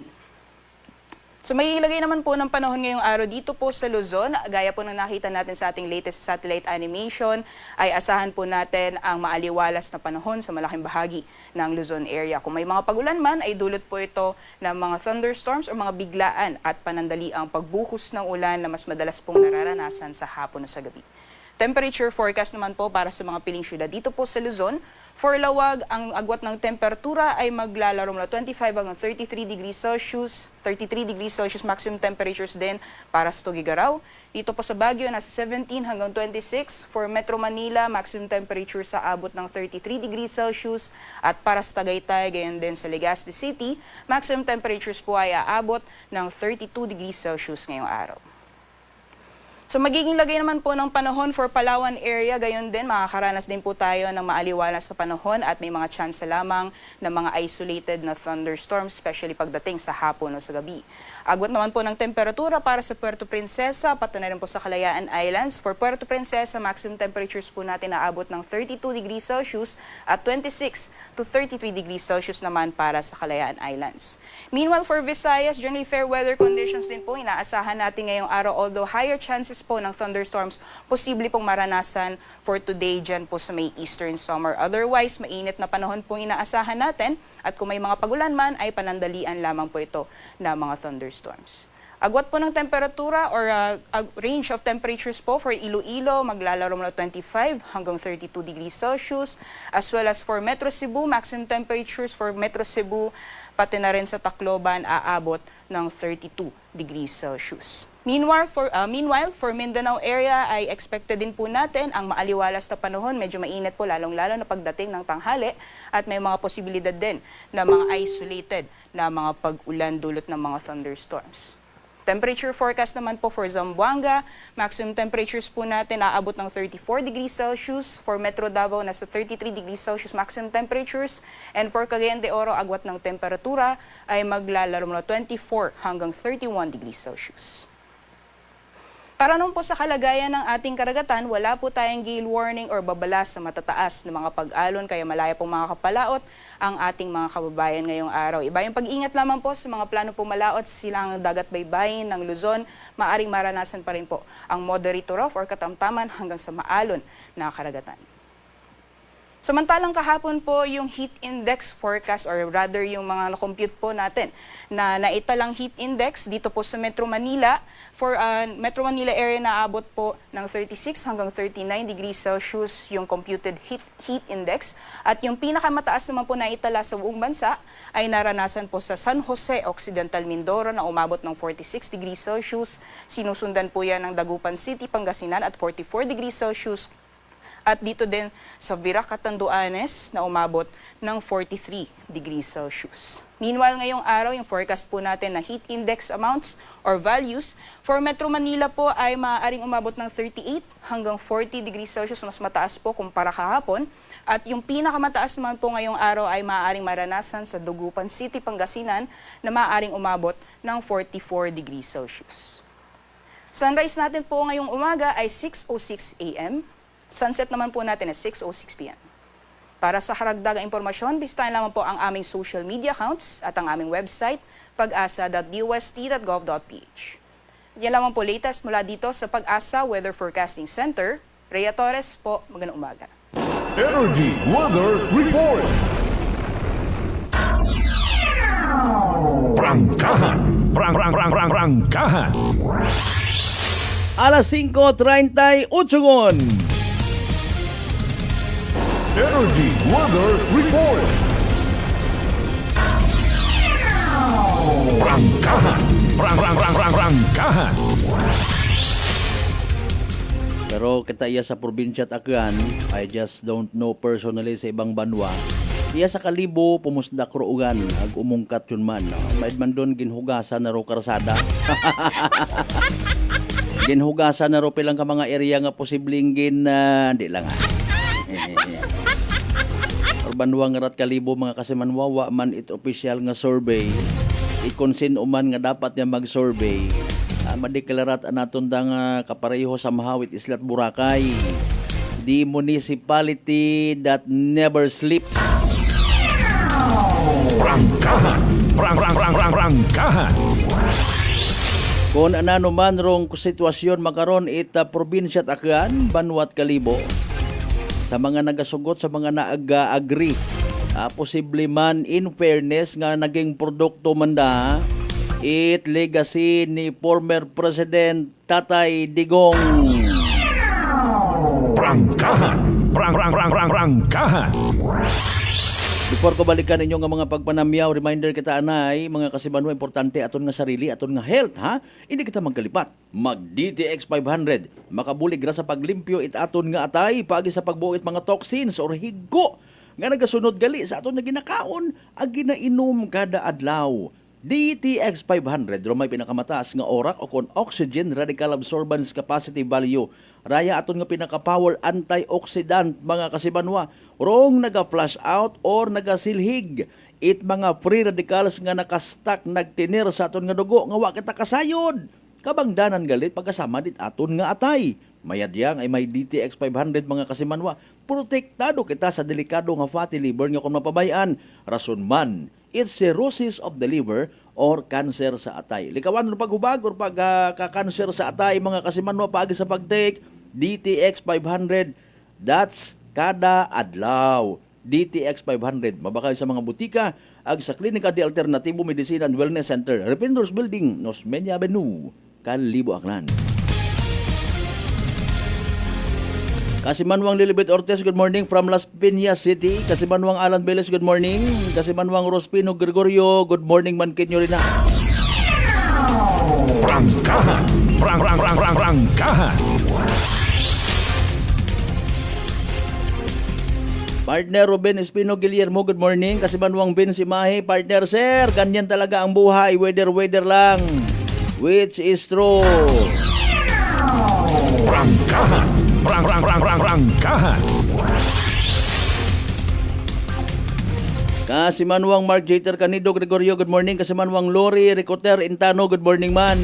S2: So may ilagay naman po ng panahon ngayong araw dito po sa Luzon. Gaya po ng nakita natin sa ating latest satellite animation, ay asahan po natin ang maaliwalas na panahon sa malaking bahagi ng Luzon area. Kung may mga pagulan man, ay dulot po ito ng mga thunderstorms o mga biglaan at panandali ang pagbuhos ng ulan na mas madalas pong nararanasan sa hapon o sa gabi. Temperature forecast naman po para sa mga piling syudad dito po sa Luzon. For Lawag, ang agwat ng temperatura ay maglalaro mula 25 hanggang 33 degrees Celsius, 33 degrees Celsius maximum temperatures din para sa Tugigaraw. Dito po sa Baguio, nasa 17 hanggang 26. For Metro Manila, maximum temperature sa abot ng 33 degrees Celsius. At para sa Tagaytay, gayon din sa Legazpi City, maximum temperatures po ay aabot ng 32 degrees Celsius ngayong araw. So magiging lagay naman po ng panahon for Palawan area, gayon din makakaranas din po tayo ng maaliwalas na panahon at may mga chance lamang ng mga isolated na thunderstorms, especially pagdating sa hapon o sa gabi. Agwat naman po ng temperatura para sa Puerto Princesa, pati na rin po sa Kalayaan Islands. For Puerto Princesa, maximum temperatures po natin naabot ng 32 degrees Celsius at 26 to 33 degrees Celsius naman para sa Kalayaan Islands. Meanwhile, for Visayas, generally fair weather conditions din po inaasahan natin ngayong araw, although higher chances po ng thunderstorms posible pong maranasan for today dyan po sa may eastern summer. Otherwise, mainit na panahon pong inaasahan natin at kung may mga pagulan man ay panandalian lamang po ito na mga thunderstorms. Agwat po ng temperatura or range of temperatures po for Iloilo, maglalaro mula 25 hanggang 32 degrees Celsius, as well as for Metro Cebu, maximum temperatures for Metro Cebu, pati na rin sa Tacloban, aabot ng 32 degrees Celsius. Meanwhile, for Mindanao area ay expected din po natin ang maaliwalas na panahon. Medyo mainit po, lalong-lalo na pagdating ng tanghali at may mga posibilidad din na mga isolated na mga pag-ulan dulot ng mga thunderstorms. Temperature forecast naman po for Zamboanga, maximum temperatures po natin aabot ng 34 degrees Celsius. For Metro Davao, nasa 33 degrees Celsius maximum temperatures. And for Cagayan de Oro, agwat ng temperatura ay maglalaro mula 24 hanggang 31 degrees Celsius. Para naman po sa kalagayan ng ating karagatan, wala po tayong gale warning or babala sa matataas na mga pag-alon, kaya malaya pong mga kapalaot ang ating mga kababayan ngayong araw. Iba yung pag-ingat lamang po sa mga plano pong malaot sa silangang dagat baybayin ng Luzon, maaring maranasan pa rin po ang moderate to rough or katamtaman hanggang sa maalon na karagatan. Samantalang kahapon po yung heat index forecast or rather yung mga na-compute po natin na naitalang heat index dito po sa Metro Manila. For Metro Manila area naabot po ng 36 hanggang 39 degrees Celsius yung computed heat index. At yung pinakamataas naman po na itala sa buong bansa ay naranasan po sa San Jose, Occidental Mindoro na umabot ng 46 degrees Celsius. Sinusundan po yan ng Dagupan City, Pangasinan at 44 degrees Celsius. At dito din sa Virac, Catanduanes na umabot ng 43 degrees Celsius. Meanwhile, ngayong araw, yung forecast po natin na heat index amounts or values for Metro Manila po ay maaaring umabot ng 38 hanggang 40 degrees Celsius, mas mataas po kumpara kahapon. At yung pinakamataas naman po ngayong araw ay maaaring maranasan sa Dagupan City, Pangasinan na maaaring umabot ng 44 degrees Celsius. Sunrise natin po ngayong umaga ay 6:06 a.m. Sunset naman po natin ay 6:06 p.m. Para sa karagdagang impormasyon, bisitahin lamang po ang aming social media accounts at ang aming website, pag-asa.dust.gov.ph. Yan lamang po latest mula dito sa Pag-asa Weather Forecasting Center. Rhea Torres po, magandang umaga.
S6: Energy Weather Report.
S7: Prangkahan. Prangkahan.
S8: Alas 5:38 gon.
S6: Energy Weather Report.
S7: Prangkahan. Prangkahan.
S8: Pero kita iya sa probinsya at Aklan, I just don't know personally sa ibang banwa. Iya sa Kalibo, pumusda kruugan, ag umungkat yun man. Maid man doon, ginhugasan na ro karsada. Ginhugasan na ro pilang ka mga area nga posibleng di lang ha. Banwa nga rat Kalibo, mga kasimanwawa man it official nga survey. Ikonsin uman nga dapat niya mag-survey. Madeklarat anaton da nga kapareho sa Mahawit, Isla at Boracay. The municipality that never sleeps.
S7: Prangkahan. Prangkahan.
S8: Kung anano man rong sitwasyon makaron ita probinsya at Aklan, Banwa at Kalibo, sa mga nagasugot, sa mga naaga-agree, posible man in fairness nga naging produkto man da it legacy ni former President Tatay Digong.
S7: Prangkahan. Prangkahan.
S8: Before ko balikan inyong nga mga pagpanamyaw, reminder kita anay, mga kasimanwa, importante aton nga sarili, aton nga health, ha? Hindi kita magkalipat. Mag DTX 500. Makabulig ra sa paglimpyo it aton nga atay, paagi sa pagbuit mga toxins or higgo nga nagasunod gali sa aton nga ginakaon, ag ginainom kada adlaw. DTX 500, may pinakamataas nga orak o kon oxygen radical absorbance capacity value. Raya aton nga pinaka-power antioxidant, mga kasibanwa. Rong naga-flush out or nagasilhig. It mga free radicals nga nakastack nagtinir sa aton nga dugo nga wa kita kasayod. Kabangdanan galit pagkasama dit aton nga atay. Mayadyang ay may DTX 500, mga kasimanwa. Protektado kita sa delikado nga fatty liver nga kung mapabayan. Rason man, it's cirrhosis of the liver or cancer sa atay. Likawan ng paghubag or pagka-cancer sa atay, mga kasimanwa, paagi sa pag-take DTX 500. That's kada adlaw. DTX 500. Mabakay sa mga butika, ag sa Klinika de Alternativo Medicine and Wellness Center, Repindors Building, Osmeña Avenue, Kalibo, Aklan. Kasimanwang Lilibet Ortiz, good morning from Las Piñas City. Kasimanwang Alan Beles, good morning. Kasimanwang Rospino Gregorio, good morning man kinyo rin na.
S7: Prangkahan. Prangkahan.
S8: Partner Ruben Espino Guillermo, good morning. Kasimanwang Ben Simahe, partner sir, ganyan talaga ang buhay, weather lang. Which is true.
S7: Prangkahan. Prangkahan.
S8: Kasimanwang Mark Jeter Canido Gregorio, good morning. Kasimanwang Lori Ricoter Intano, good morning man.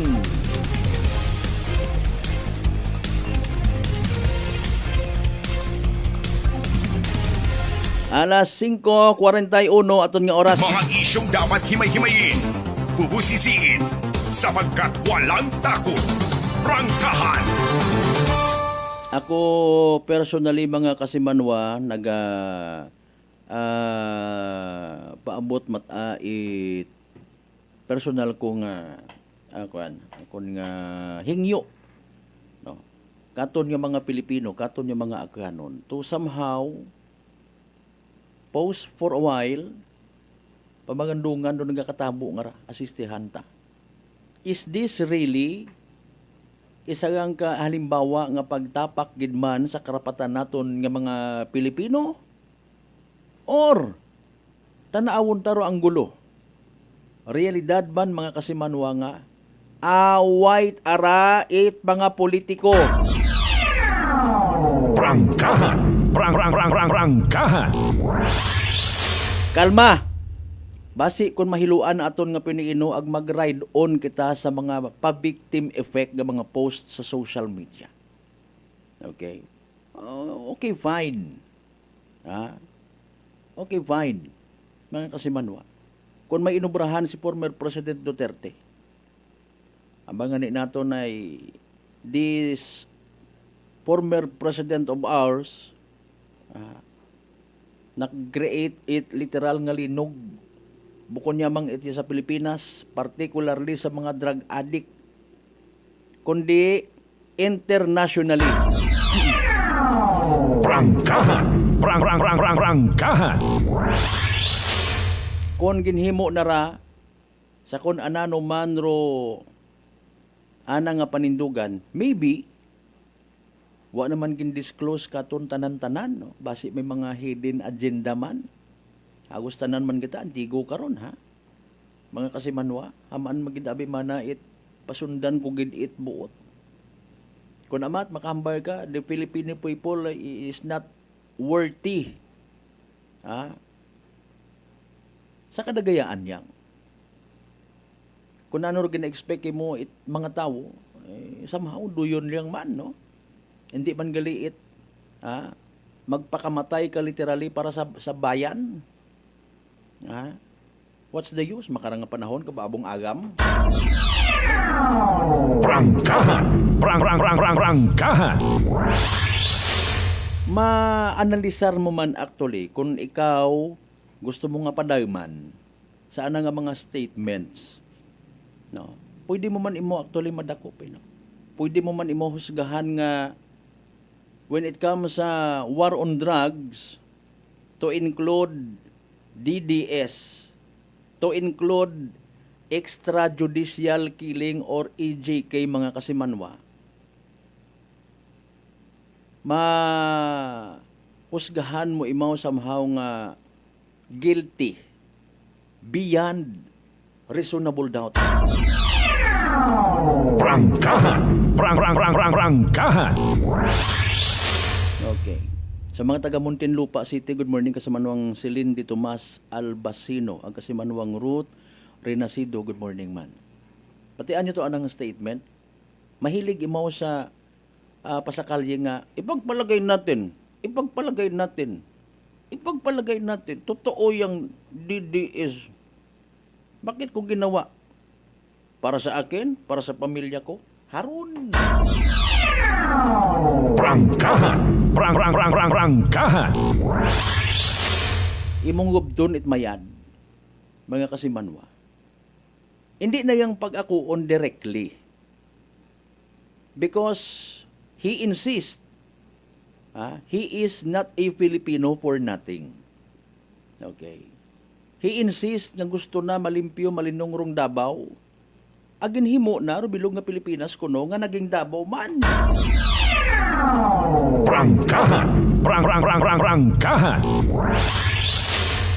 S8: Alas 5:41 aton nga oras.
S1: Mga isyong dapat himay-himayin, bubusisiin, sapagkat walang takot. Prangkahan.
S8: Ako personally, mga kasimanwa, paabot it personal ko nga akon nga hingyo, no, katon nga mga Pilipino, katon nga mga Aklanon to somehow pause for a while pamagandungan doon nga katabo nga asistihan ta. Is this really isang halimbawa nga pagtapak gidman sa karapatan naton nga mga Pilipino? Or tanaawon taro ang gulo realidad man mga kasimanwa nga, await arait mga politiko.
S7: Prangkahan! Prangkahan!
S8: Kalma! Basi kung mahiluan aton nga piniino ag mag-ride on kita sa mga pa-victim effect nga mga post sa social media. Okay? Okay, fine. Ha? Okay, fine. Mga kasimanwa. Kung may inubrahan si former President Duterte, abangan ni nato na this former president of ours nag-create it literal nga linog bukod niya mang iti sa Pilipinas, particularly sa mga drug addict, kundi internationally.
S7: Prangkahan! Prangkahan!
S8: Kung ginhimo na ra sa kung anano man ro ana nga panindugan, maybe wa naman gin-disclose katon tanan-tanan, no? Basi may mga hidden agenda man. Agos tanan man kita, antigo karon ha. Mga kasimanwa, hamaan magidabi manait, pasundan ko gid-it buot. Kung amat makambal ka, the Filipino people is not worthy. Ha? Sa kadagayaan yang. Kung ano rin na-expect mo mga tao, somehow duyon lang man, no? Hindi man galiit, ha? Magpakamatay ka literally para sa bayan. Ha? What's the use? Makarang panahon, kababong agam.
S7: Prangkahan! Prangkahan!
S8: Ma-analisar mo man actually kung ikaw gusto mo nga padayman sa ana nga mga statements. No? Pwede mo man imo actually madakop. No? Pwede mo man imo husgahan nga when it comes sa war on drugs, to include DDS, to include extrajudicial killing or EJK mga kasimanwa, husgahan mo imaw somehow nga guilty beyond reasonable doubt.
S7: Prangkahan! Prangkahan!
S8: Okay. Sa mga taga Muntinlupa City, good morning kasamanuang Celine Di Tomas Albacino, ang kasamanuang Ruth Renacido, good morning man. Patian nyo to anang statement. Mahilig imaw sa pasakalye nga, ipagpalagay natin. Totoo yung DDS. Bakit ko ginawa? Para sa akin? Para sa pamilya ko? Harun!
S7: Prangkahan! Prangkahan!
S8: Imong gubdon it mayad, mga kasimanwa. Hindi na yung pag-akuon directly. Because he insists, he is not a Filipino for nothing. Okay. He insists na gusto na malimpyo malinongrong Davao. Agin himo na rubilog nga Pilipinas kuno nga naging Davao man.
S7: Prangkahan! Prangkahan!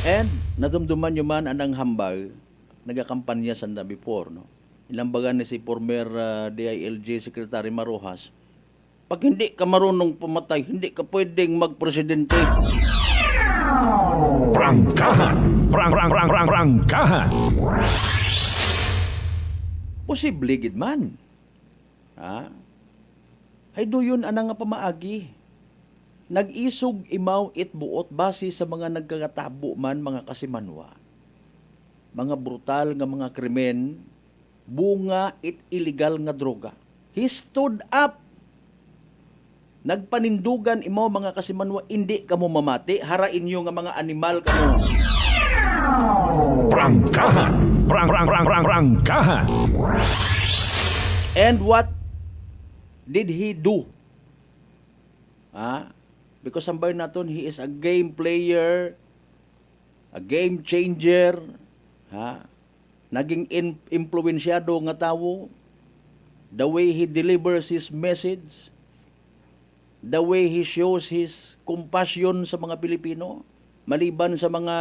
S8: And nadumduman nyo man anang hambal nagakampanya sanda before, no? Ilambagan ni si former DILG Secretary Marojas, pag hindi ka marunong pumatay, hindi ka pwedeng magpresidente.
S7: Prangkahan! Prangkahan!
S8: Posible gid man. Ay doyon anang nga pamaagi. Nag-isog imaw it buot base sa mga nagkakatabo man mga kasimanwa. Mga brutal nga mga krimen, bunga it illegal nga droga. He stood up. Nagpanindugan imaw mga kasimanwa, hindi kamo mamati, harain nyo nga mga animal kamo.
S7: Prangkahan! Prangkahan!
S8: And what did he do? Because sambay naton, he is a game player, a game changer, naging influensyado nga tawo, the way he delivers his message, the way he shows his compassion sa mga Pilipino, maliban sa mga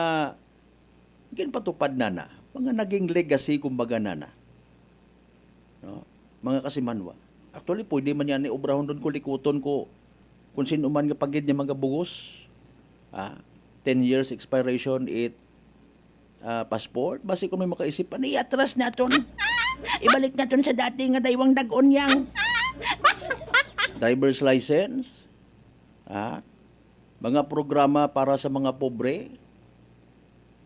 S8: ginpatupad na mga naging legacy kumbaga na. No? Mga kasimanwa. Actually, pwede man yan obrahon doon ko likuton ko kung sino man nga pagid niya mga bugos. 10 years expiration passport. Basi kung may makaisipan, i-atras naton. Ibalik naton sa dati nga daywang dagon yang. Driver's license. Mga programa para sa mga pobre.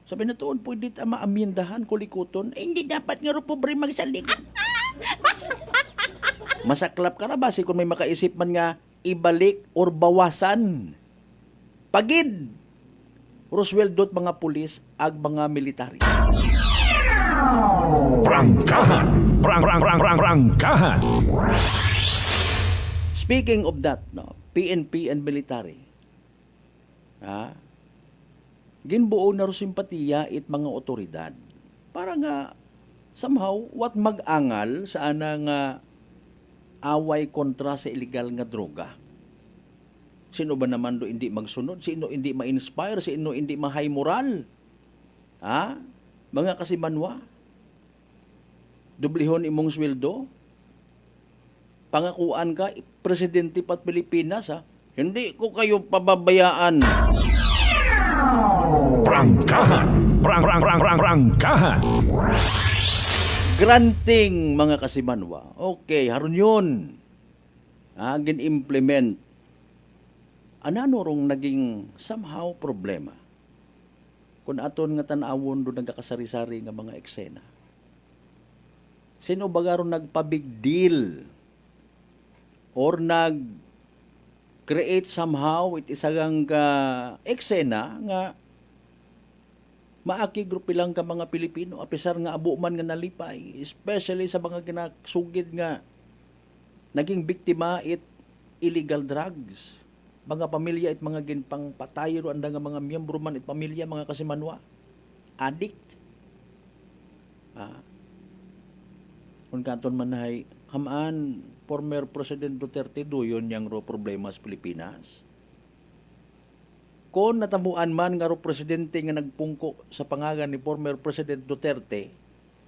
S8: Sabi na tuon, pwede maamiendahan kulikuton. Hindi dapat nga ro pobre magsalig. Masaklap ka na ba? Kung may makaisip man nga, ibalik or bawasan. Pagid. Rosweldo mga pulis ag mga military.
S7: Prangkahan. Prangkahan.
S8: Speaking of that, PNP and military. Ginbuo na ro simpatiya it mga otoridad para nga somehow what mag-angal sa anang away kontra sa illegal nga droga. Sino ba naman do hindi magsunod? Sino hindi ma-inspire? Sino hindi ma-high moral? Mga kasimanwa, dublihon imong sweldo, pangakuan ka, presidente pat Pilipinas, hindi ko kayo pababayaan.
S7: Prangkahan. Prangkahan.
S8: Granting mga kasimanwa. Okay, haron yun. Gin-implement. Anano rong naging somehow problema. Kung aton nga tanawon do nagkakasari-sari nga mga eksena. Sino ba garon nagpa-big deal or create somehow it isagang eksena nga maaki grupo lang ka mga Pilipino apisar nga abo man nga nalipay, especially sa mga ginasugid nga naging biktima it illegal drugs, mga pamilya it mga ginpang patayo anda nga mga miyembro man it pamilya mga kasimanwa addict. Kung kanton man hay hamaan former President Duterte doyon yang ro problema sa Pilipinas. Kung natamuan man nga ro presidente nga nagpungko sa pangalan ni former President Duterte,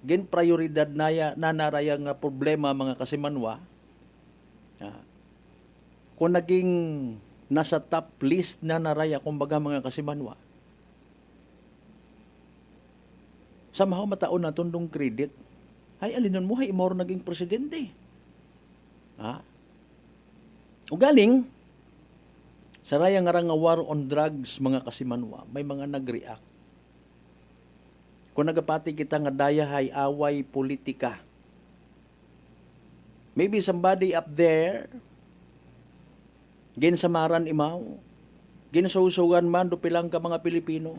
S8: gin prioridad nanaraya nga problema mga kasimanwa. Kung naging nasa top list na naraya kumbaga mga kasimanwa, somehow mataon na tundong credit, ay alinon mo hay imoro naging presidente. O galing, saraya nga nga war on drugs mga kasimanwa, may mga nag-react. Kung nagapati kita nga daya hay away politika, maybe somebody up there, ginsamaran imaw, ginsusugan man do pilang ka mga Pilipino,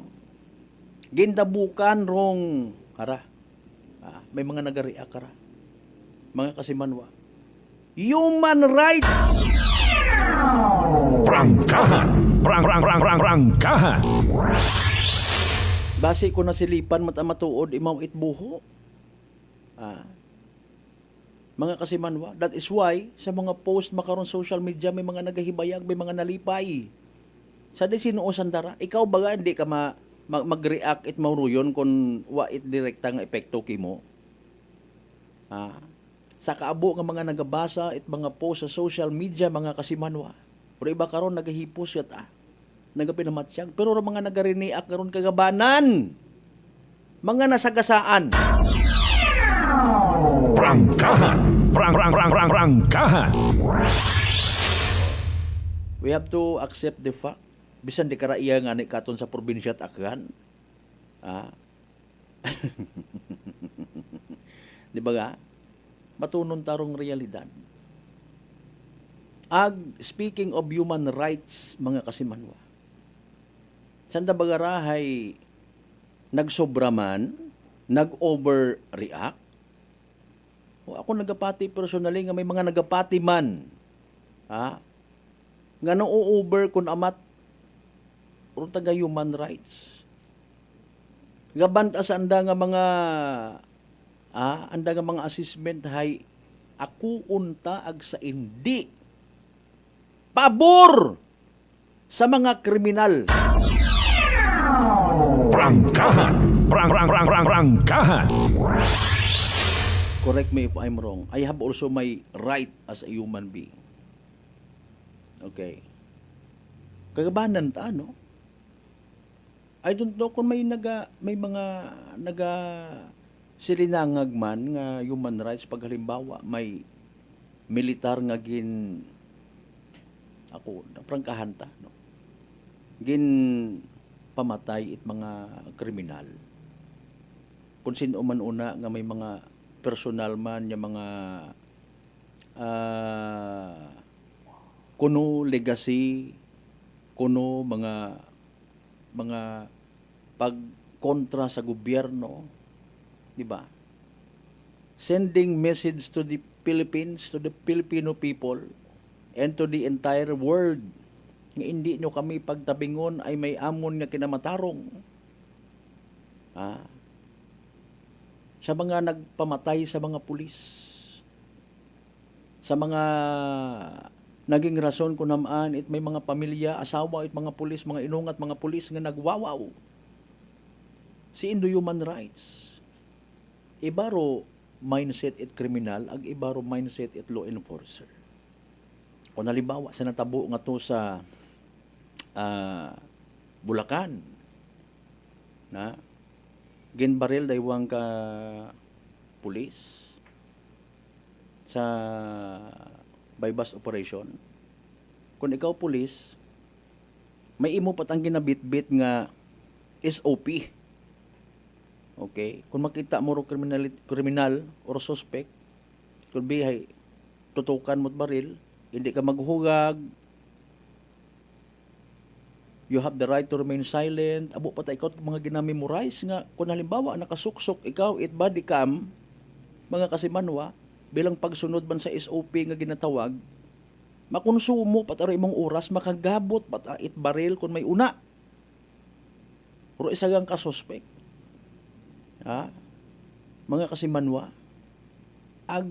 S8: gindabukan rong, may mga nag-react mga kasimanwa. Human rights.
S7: Prangkahan. Prangkahan.
S8: Basi ko nasilipan matuod imaw itbuho. Mga kasimanwa, that is why sa mga post makaron social media may mga nagahibayag, may mga nalipay. Sa di sinuo sandara, ikaw baga hindi ka mag-react it mauruyon kung wa it direkta nga epekto kimo. Sa kaabo nga mga nagabasa it mga post sa social media mga kasimanwa. Pero iba karon nagahipos yat nagapinamatyag. Pero mga nagariniak karon kagabanan. Mga nasagasaan.
S7: Prangkahan. Prangkahan.
S8: We have to accept the fact. Bisan di karaiya nga ni katon sa probinsya at akgan. Di ba ga? Matunon tarong realidad. Speaking of human rights, mga kasimanwa, sanda bagarahay nagsobra man, nag-overreact, o ako nagapati personally nga may mga nagapati man, nga no-over kun amat o taga human rights. Gabanta sa anda nga mga anda nga mga assessment hay ako unta ag sa hindi pabor sa mga kriminal.
S7: Prangkahan. Prangkahan.
S8: Correct me if I'm wrong. I have also my right as a human being. Okay. Kagabanan ta, no? I don't know kung may mga silinangag man nga human rights pag halimbawa may militar nga prangkahan ta, no? Gin pamatay it mga kriminal. Kung sino man una nga may mga personal man yung mga kuno legacy, kuno mga pagkontra sa gobyerno, di ba? Sending message to the Philippines, to the Filipino people, and to the entire world nga hindi nyo kami pagtabingon ay may amon nga kinamatarong. Sa mga nagpamatay sa mga pulis, sa mga naging rason kung naman it may mga pamilya, asawa it mga pulis, mga inungat mga pulis nga nagwawaw. Si Indo Human Rights. Ibaro mindset it kriminal, ag ibaro mindset it law enforcer. Kung halimbawa sa natabo nga to sa Bulacan, na ginbaril daywang ka pulis sa bypass operation. Kung ikaw pulis, may imo patang ginabitbit nga SOP. Okay? Kung makita mo ro kriminal or suspect, kung bihay tutukan mo't baril, hindi ka maghugag, you have the right to remain silent. Abo pa ta ikaw mga ginamemorize nga kung halimbawa nakasuksok ikaw it body cam mga kasimanwa bilang pagsunod man sa SOP nga ginatawag, makonsumo pataro imong oras, makagabot pata it baril kung may una. Pero isagang ka suspect. Mga kasimanwa, ag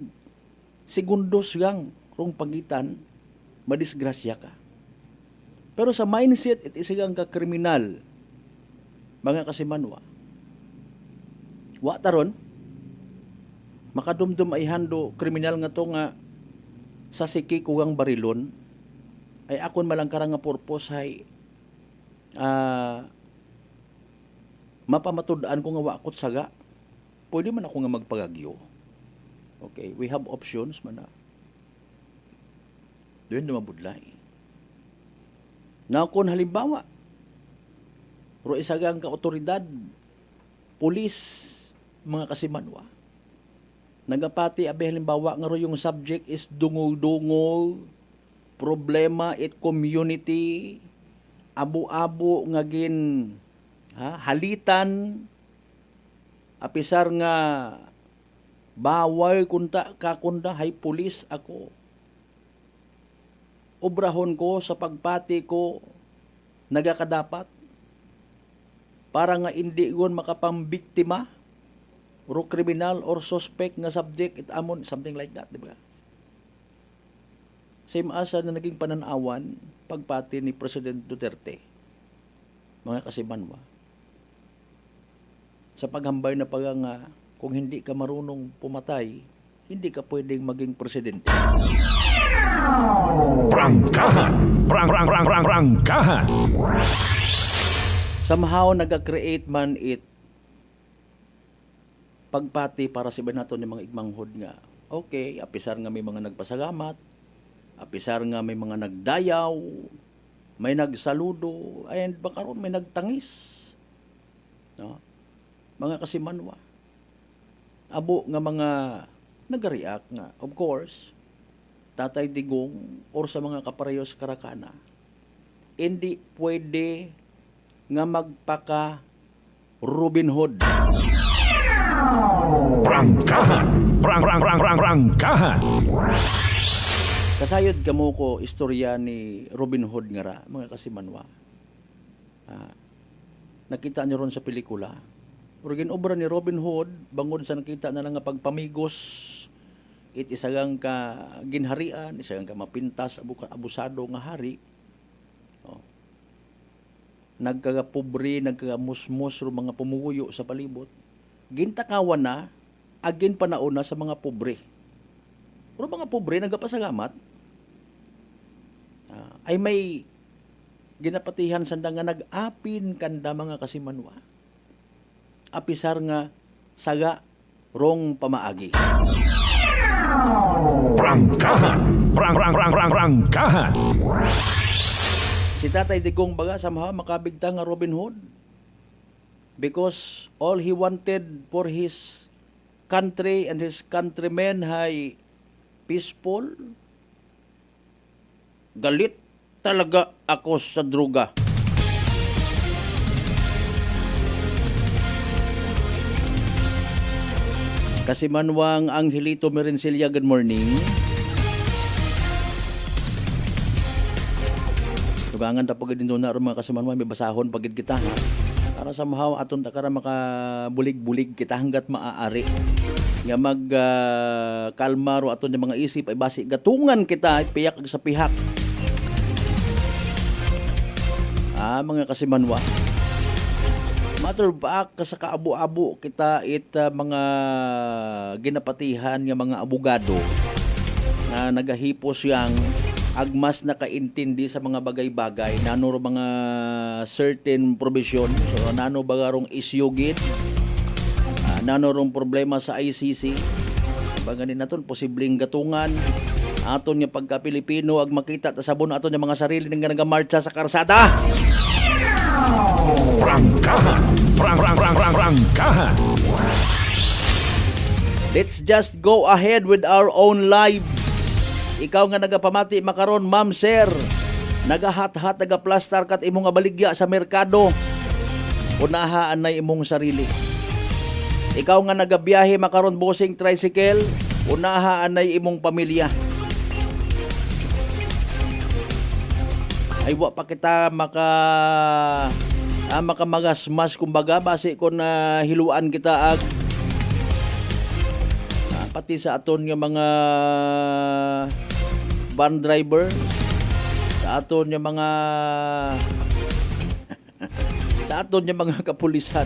S8: segundos gang rong pagitan madisgrasya ka. Pero sa mindset, it isigang ka-kriminal, mga kasimanwa. Wa taron, makadumdum ay hando, kriminal nga to nga, sa siki kugang barilon, ay akon malangkarang nga purpose ay, mapamatudaan ko nga wakot saga, pwede man ako nga magpagagyo. Okay, we have options man na. Doon na mabudlay. Na kung halimbawa, ro isagang ka-otoridad, pulis, mga kasimanwa, nagapati abe halimbawa nga ro yung subject is dungol-dungol, problema it community, abo-abo nga halitan, apisar nga bawal kunta kakunda hay pulis ako. Obrahon ko sa pagpati ko nagakadapat para nga hindi gon makapambiktima or kriminal or suspect nga subject it amon something like that, di ba? Same asa na naging pananawan pagpati ni President Duterte, mga kasimanwa, sa paghambay na nga kung hindi ka marunong pumatay, hindi ka pwedeng maging presidente.
S7: Prangkahan. Prangkahan.
S8: Somehow nag-create man it pagpati para si nato ni mga igmanghod nga. Okay, apisar nga may mga nagpasalamat, apisar nga may mga nagdayaw, may nagsaludo, and bakaron may nagtangis. No? Mga kasimanwa. Abo nga mga nag-react nga, of course, Tatay Digong or sa mga kaparehos Karakana, hindi pwede nga magpaka Robin Hood.
S7: Prangkahan. Prangkahan.
S8: Kasayod kamo ko istorya ni Robin Hood nga ra, mga kasimanwa. Nakita niyo ron sa pelikula. Pero obra ni Robin Hood, bangod sa nakita na lang nga pagpamigos, it isagang ka ginharian, isagang ka mapintas, abusado nga hari. nagkagapobre, nagkagamusmus ro mga pumuguyo sa palibot. Gintakawan na agin panauna sa mga pobre. Pero mga pobre nagapasagamat ay may ginapatihan sanda nga nag-apin kanda mga kasimanwa. Apisar nga saga rong pamaagi.
S7: Prangkahan! Prangkahan!
S8: Si Tatay Digong baga somehow makabigta nga Robin Hood because all he wanted for his country and his countrymen ay peaceful. Galit talaga ako sa droga. Kasimanwang Angelito Merencilia, good morning. Tugangan ta pagid din na mga kasimanwang may basahon pagid kita ha. Para somehow aton ta kara makabulig-bulig kita hanggat maaari. Nga mag kalma ro aton yung mga isip ay basi gatungan kita at piyak sa pihak. Mga kasimanwa. Matter of fact, sa kaabo-abo kita mga ginapatihan nga mga abogado na nagahipos yang agmas nakaintindi sa mga bagay-bagay, nano ro mga certain provision, so nano bagarong isyugid, nano rong problema sa ICC, baganin naton posibleng gatungan aton nga pagka Pilipino ag makita ta sabon aton nga mga sarili nga nagamarcha sa karsada.
S7: Prangkahan! Prangkahan!
S8: Let's just go ahead with our own lives. Ikaw nga nagapamati makaron, ma'am, sir, nagahat-hat, nagaplastar kat imong nga baligya sa merkado, unahaan na imong sarili. Ikaw nga nagabiyahe makaron bosing tricycle, unahaan na imong pamilya. Ay wa pa kita makamagasmas kumbaga base ko na hiluan kita ag pati sa aton nga mga van driver, sa aton nga mga sa aton nga mga kapulisan.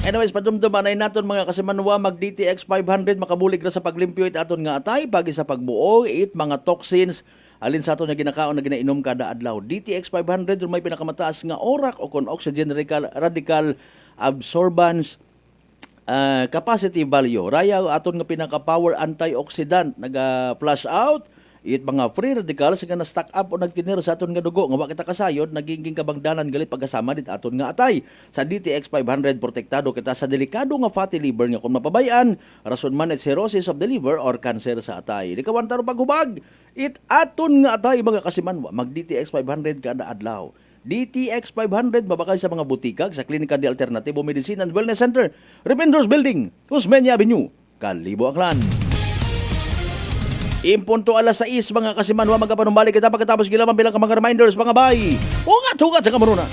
S8: Anyways, padumduman ay naton mga kasimanwa, mag DTX 500 makabulig na sa paglimpyo it aton nga atay pagi sa pagbuo it mga toxins alin sa aton nga ginakaon na ginainom kada adlaw. DTX 500 may pinakamataas nga orak o kon oxygen radical absorbance capacity value. Raya aton nga pinaka-power antioxidant naga-flush out it mga free radicals nga na-stack up o nagtinir sa aton nga dugo nga wa kita kasayod naginging kabangdanan gali pagkasama dit aton nga atay. Sa DTX 500 protektado kita sa delikado nga fatty liver nga kung mapabayan rason man it cirrhosis of the liver or cancer sa atay. Likawan taro paghubag it aton nga atay mga kasimanwa, mag DTX 500 kada adlaw. DTX 500 mabakay sa mga butikag sa Klinika de Alternativo Medicine and Wellness Center, Rependros Building, Usmeña Avenue, Kalibo, Aklan. Impunto alas 6 mga kasimanwa, magkapanumbalik kita pagkatapos gilaman bilang mga reminders mga bay. Ugat-ugat sa kamaruna.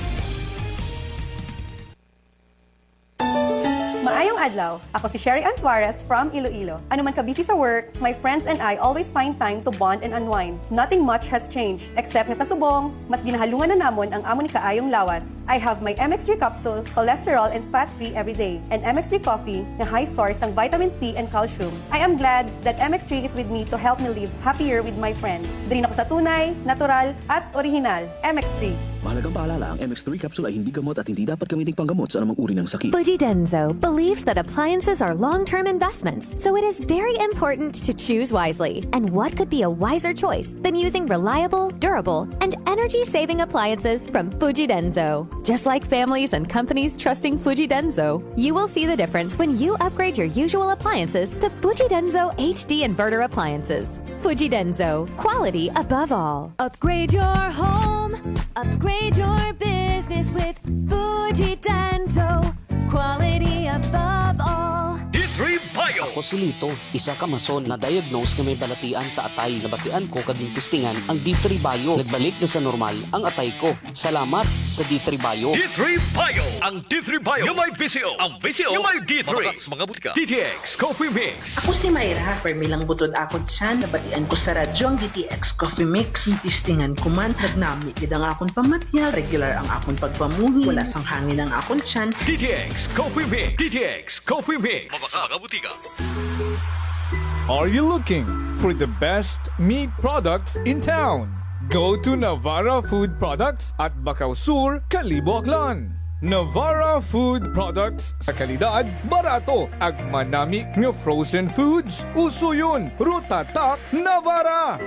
S4: Maayong adlaw, ako si Sherry Antuarez from Iloilo. Ano man ka-busy sa work, my friends and I always find time to bond and unwind. Nothing much has changed, except nga sa subong, mas ginahalungan na namon ang amon ni kaayong lawas. I have my MX3 capsule, cholesterol and fat-free every day, and MX3 coffee na high source ng vitamin C and calcium. I am glad that MX3 is with me to help me live happier with my friends. Drin ako sa tunay, natural, at original. MX3.
S17: Mahalagang paalala, ang MX3 capsule ay hindi gamot at hindi dapat gamiting panggamot sa anumang uri ng sakit.
S22: Fujidenzo believes that appliances are long-term investments, so it is very important to choose wisely. And what could be a wiser choice than using reliable, durable, and energy-saving appliances from Fujidenzo? Just like families and companies trusting Fujidenzo, you will see the difference when you upgrade your usual appliances to Fujidenzo HD inverter appliances. Fujidenzo, quality above all. Upgrade your home, upgrade your business with Fujidenzo, quality above all.
S1: D3 Bio
S5: Ako si Lito, isa ka mason na diagnose nga may balatian sa atay. Nabatian ko kaging testingan ang D3 Bio. Nagbalik na sa normal ang atay ko. Salamat sa D3 Bio.
S1: D3 Bio! Ang D3 Bio yung may VCO. Ang VCO yung may D3. Mga butika. DTX Coffee Mix.
S9: Ako si Mayra. Permilang butod akon siya. Nabatian ko sa radyo ang DTX Coffee Mix. Tistingan ko man. Nagnami gid ang akon pamatyal. Regular ang akon pagpamuhi. Wala sang hangin ang akon tiyan.
S1: DTX Coffee Mix. DTX Coffee Mix. Mga butika.
S6: Are you looking for the best meat products in town? Go to Navara Food Products at Bacau Sur, Calibo, Aklan. Navara Food Products sa kalidad, barato, ag manami nga frozen foods. Uso yun, Rutatak Navara.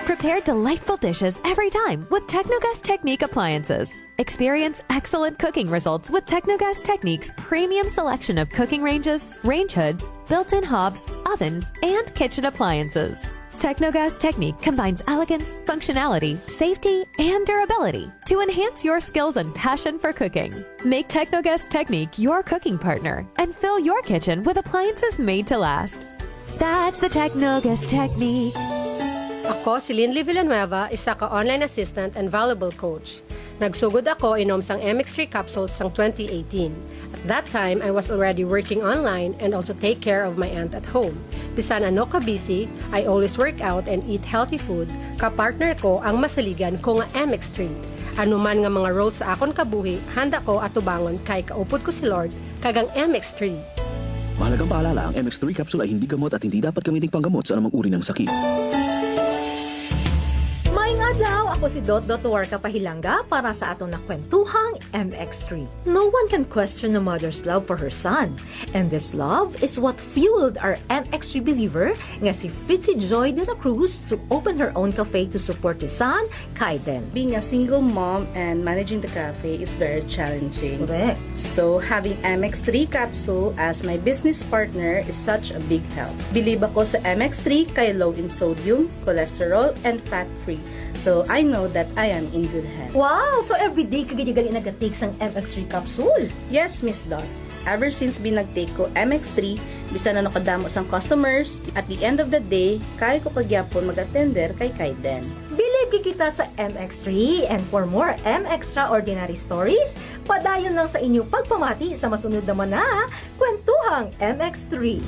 S22: Prepare delightful dishes every time with Technogas Technique appliances. Experience excellent cooking results with Technogas Technique's premium selection of cooking ranges, range hoods, built-in hobs, ovens, and kitchen appliances. Technogas Technique combines elegance, functionality, safety, and durability to enhance your skills and passion for cooking. Make Technogas Technique your cooking partner and fill your kitchen with appliances made to last. That's the Technogas Technique.
S10: Ako si Linley Villanueva, isa ka online assistant and valuable coach. Nagsugod ako inom sang MX3 capsules sang 2018. At that time, I was already working online and also take care of my aunt at home. Bisan ano ka busy, I always work out and eat healthy food. Kapartner ko ang masaligan ko nga MX3. Ano man nga mga roads sa akon kabuhi, handa ko atubangon kay kaupod ko si Lord kagang MX3.
S17: Mahalagang paalala, ang MX3 capsule ay hindi gamot at hindi dapat gamitin panggamot sa anumang uri ng sakit.
S18: Maayong adlaw, ako si Dot Warka Pahilanga para sa atong nakwentuhang MX3. No one can question a mother's love for her son. And this love is what fueled our MX3 believer nga si Fitzy Joy de la Cruz to open her own cafe to support his son, Kaiden.
S11: Being a single mom and managing the cafe is very challenging.
S18: Correct.
S11: So having MX3 capsule as my business partner is such a big help. Believe ako sa MX3 kay low in sodium, cholesterol, and fat-free. So I know that I am in good hands.
S18: Wow! So everyday kagigali nag-take sang MX3 capsule?
S11: Yes, Miss Dot. Ever since binag-take ko MX3, bisan na nakadamo sang customers, at the end of the day, kaya ko pagyapon mag-attender kay Kaiden.
S18: Believe kita sa MX3 and for more MXtraordinary stories, padayon lang sa inyong pagpamati sa masunod naman na Kwentuhang MX3.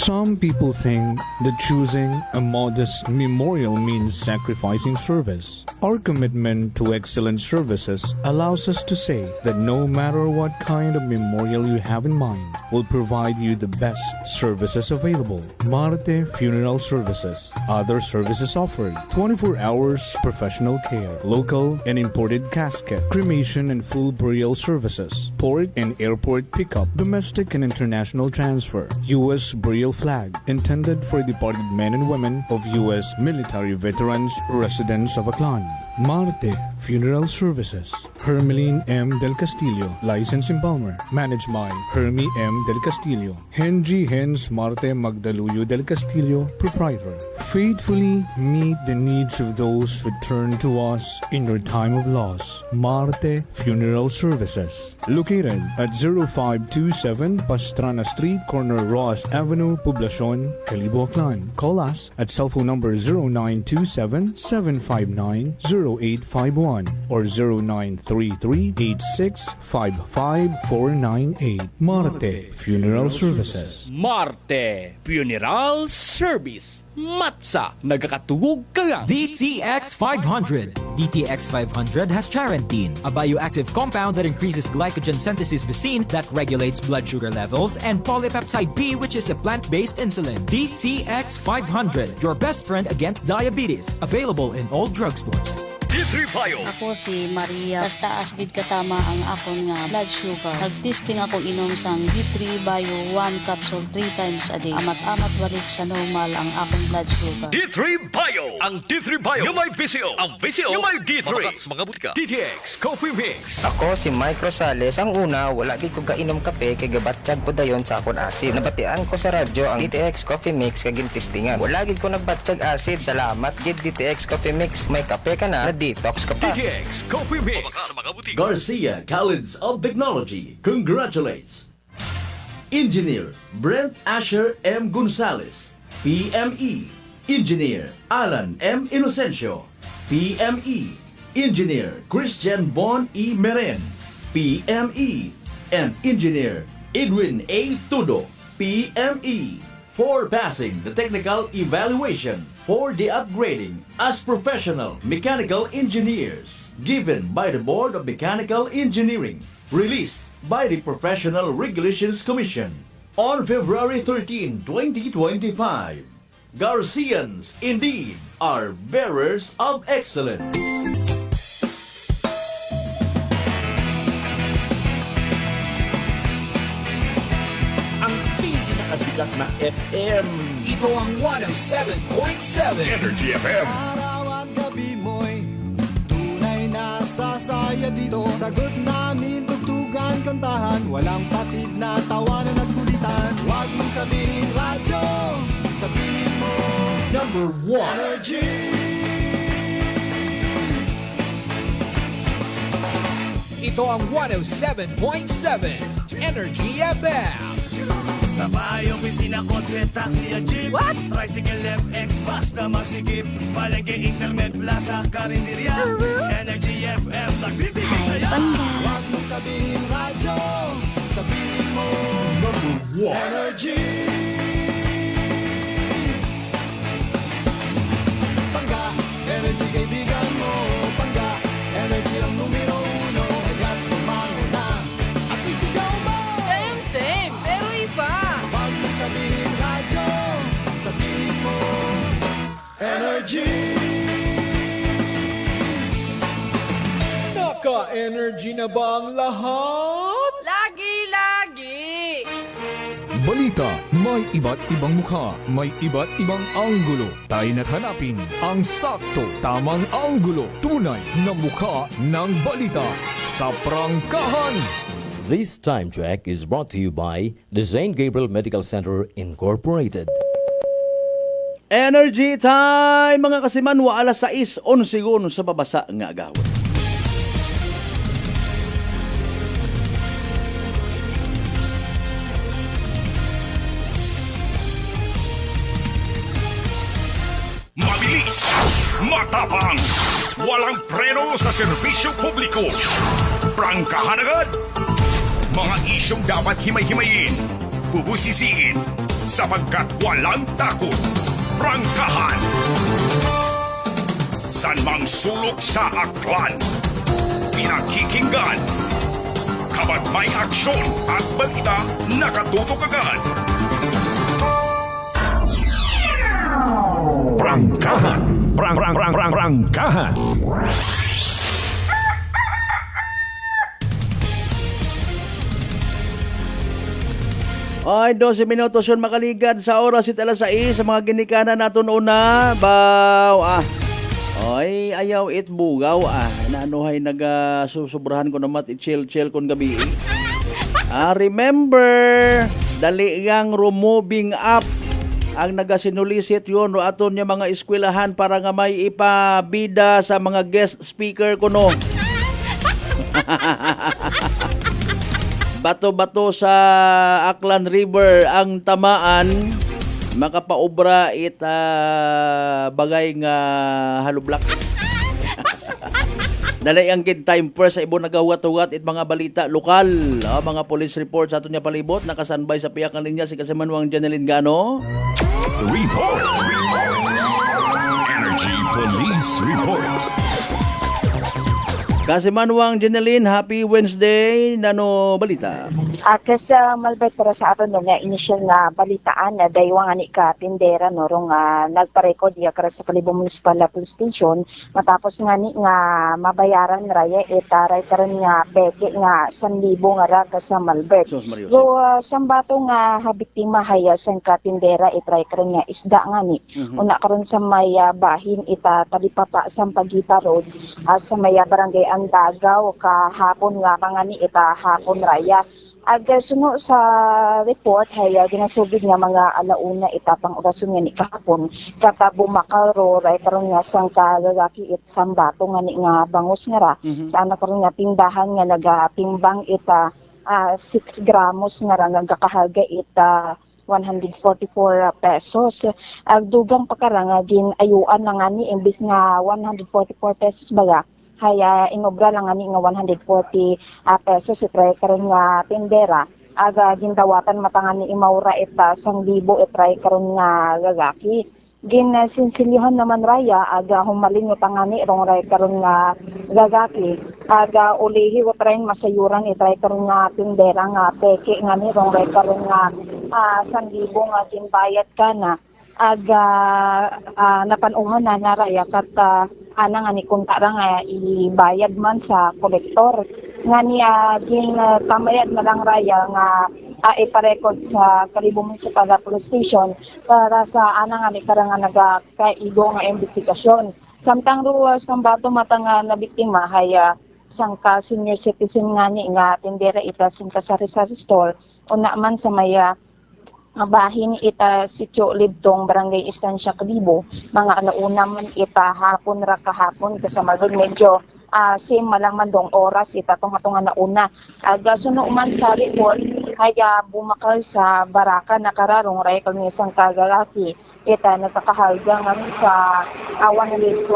S6: Some people think that choosing a modest memorial means sacrificing service. Our commitment to excellent services allows us to say that no matter what kind of memorial you have in mind, we'll provide you the best services available. Marte Funeral Services. Other services offered: 24 hours professional care, local and imported casket, cremation and full burial services, port and airport pickup, domestic and international transfer, U.S. burial flag, intended for departed men and women of U.S. military veterans residents of Aklan. Marte Funeral Services. Hermeline M. Del Castillo, License Embalmer. Managed by Hermie M. Del Castillo. Henry Hens Marte Magdaluyo Del Castillo, Proprietor. Faithfully meet the needs of those who turn to us in your time of loss. Marte Funeral Services. Located at 0527 Pastrana Street, corner Ross Avenue, Poblacion, Calibo, Aklan. Call us at cell phone number 0927-759-0851 or 0933-8655-498. Marte Funeral Services.
S25: Marte Funeral Service. Matsa, nagakatugog ka lang.
S26: DTX 500. DTX 500 has Charantine, a bioactive compound that increases glycogen synthesis vacine that regulates blood sugar levels, and polypeptide B, which is a plant-based insulin. DTX 500, your best friend against diabetes. Available in all drugstores.
S1: D3 Bio.
S3: Ako si Maria. Taas gid katama ang akon nga blood sugar. Nagtesting ako inom sang D3 Bio 1 capsule 3 times a day. Amat-amat balik sa normal ang akong blood sugar.
S1: D3 Bio. Ang D3 Bio yung may VCO. Ang VCO yung may D3. Mga butika. DTX Coffee Mix.
S13: Ako si Mike Rosales. Ang una, wala gid ko kainom kape kay gabatsyag ko dayon sa akon acid. Nabatian ko sa radyo ang DTX Coffee Mix kay gintistingan. Wala gid ko nagbatsyag acid. Salamat gid DTX Coffee Mix. May kape ka na detox ka pa.
S1: DTX Coffee Mix.
S14: Garcia College of Technology congratulates Engineer Brent Asher M. Gonzalez, PME. Engineer Alan M. Inocencio, PME. Engineer Christian Bon E. Meren, PME. And Engineer Edwin A. Tudo, PME. For passing the technical evaluation for the upgrading as professional mechanical engineers given by the Board of Mechanical Engineering, released by the Professional Regulations Commission on February 13, 2025. Garcians indeed are bearers of excellence.
S8: Sikat na FM.
S1: Ito ang 107.7 Energy FM.
S15: Araw at gabi mo'y tunay na sasaya dito. Sagot namin, tugtugan, kantahan. Walang patid na tawanan at kulitan. Huwag mong sabihin radyo, sabihin mo
S1: Number 1
S15: Energy.
S1: Ito ang 107.7 Energy FM.
S15: Sa bahay, opisina, kotse, taxi at jeep. What? Tricycle, FX, bus na masigip. Palengke, internet, plaza, karinderya. Energy FM, nagbibigay sa'yo. Huwag mong sabihin radyo, sabihin mo
S1: Number 1
S15: Energy. Pangga, energy kaibigan mo. Pangga, energy ang numero 1. Agad tumango na at isigaw mo.
S16: Same, pero iba.
S15: Huwag mong sabihin radyo, sabihin mo Energy. Naka-energy na ba ang lahat?
S16: Lagi-lagi.
S6: Balita, may iba't ibang mukha, may iba't ibang anggulo. Tayo na't hanapin ang sakto, tamang anggulo. Tunay na mukha ng balita sa prangkahan.
S24: This time check is brought to you by the St. Gabriel Medical Center Incorporated.
S8: Energy time mga kasiman wa alas 6:11 sa babasa nga agawon.
S1: Mabilis, matapang, walang preno sa serbisyo publiko. Prangkahan agad. Mga isyong dapat himay-himayin, bubusisiin, sapagkat walang takot. Prangkahan. San mang sulok sa aklan, pinakikinggan. Kapag may aksyon at balita, nakatutok agad. Prangkahan. Prangkahan.
S8: Ay, 12 minutos yun makaligad sa oras it alas 6 sa mga ginikanan natin una. Baw, Ay, ayaw it bugaw, Nanuhay nagasusobrahan ko naman i-chill kon gabi. Remember, dali gang removing up ang nagasinulisit yun o aton niya mga eskwelahan para nga may ipabida sa mga guest speaker ko no. Bato-bato sa Aklan River ang tamaan, makapaobra it bagay nga halublak. Dalay ang kid time first sa ibon nagawat-ugat it mga balita lokal. Mga police report sa aton niya palibot, nakasanbay sa piyak ng linya si Kasimanwang Janeline Gano.
S1: Report. Energy Police Report.
S8: Kasi manuang Jeneline, happy Wednesday. Nano balita?
S2: Kasi Malbert, para sa aton nga initial nga balitaan na daywang ani ka tindera no rong nagpa-record ya kara sa Kalibo Municipal Police Station matapos nga ni nga mabayaran raya itaray karon nga peke nga 1,000 nga ra ka sa Malbert. So sambato nga habiktima haya sang ka tindera itray karon nga isda nga ni. Una karon sa may bahin ita talipapa sa Pagita Road sa may barangay Andagaw kahapon nga kangani ita hapon raya. Suno sa report haya ginasugid nga mga alauna itapang orasyon nga ni kahapon kata bumakaro ray karon nga sang kalalaki it sambato nga ni nga bangus nga ra sa anak karon nga tindahan nga nagatimbang ita 6 gramos nga ra nagakahaga ita 144 pesos. Dugang pakaranga din ayuan na nga ni imbis nga 144 pesos baga haya inobra lang nga ni nga 140 pesos itry karon nga tindera aga gindawatan matanga ni imaura ita 1,000 itry karon nga gagaki ginasinsilihan naman raya aga humaling utangani rong ray karon nga gagaki aga ulihi utrain masayuran itry karon nga tindera nga peke nga ni rong ray karon nga 1,000 nga ginbayad kana aga napanuhan na naraya kat ana nga ni kunta ra nga ibayad man sa kolektor nga niya gin tamayad na lang raya nga iparecord sa Kalibo Municipal Police Station para sa ana nga ni karang nagakaigo nga investigasyon. Samtang ruwas ang bato matanga na biktima haya sang ka senior citizen nga ni nga tindera ita sing ka sa Rizal Store una man sa maya bahin ita sitio Libtong Barangay Estancia Kalibo mga alauna man ita hapon ra kahapon kasama medyo same malang mandong oras ita tunga na una aga suno man sa report haya bumakal sa baraka nakararong ray kang isang kagalaki ita nagkakahalga nga sa 125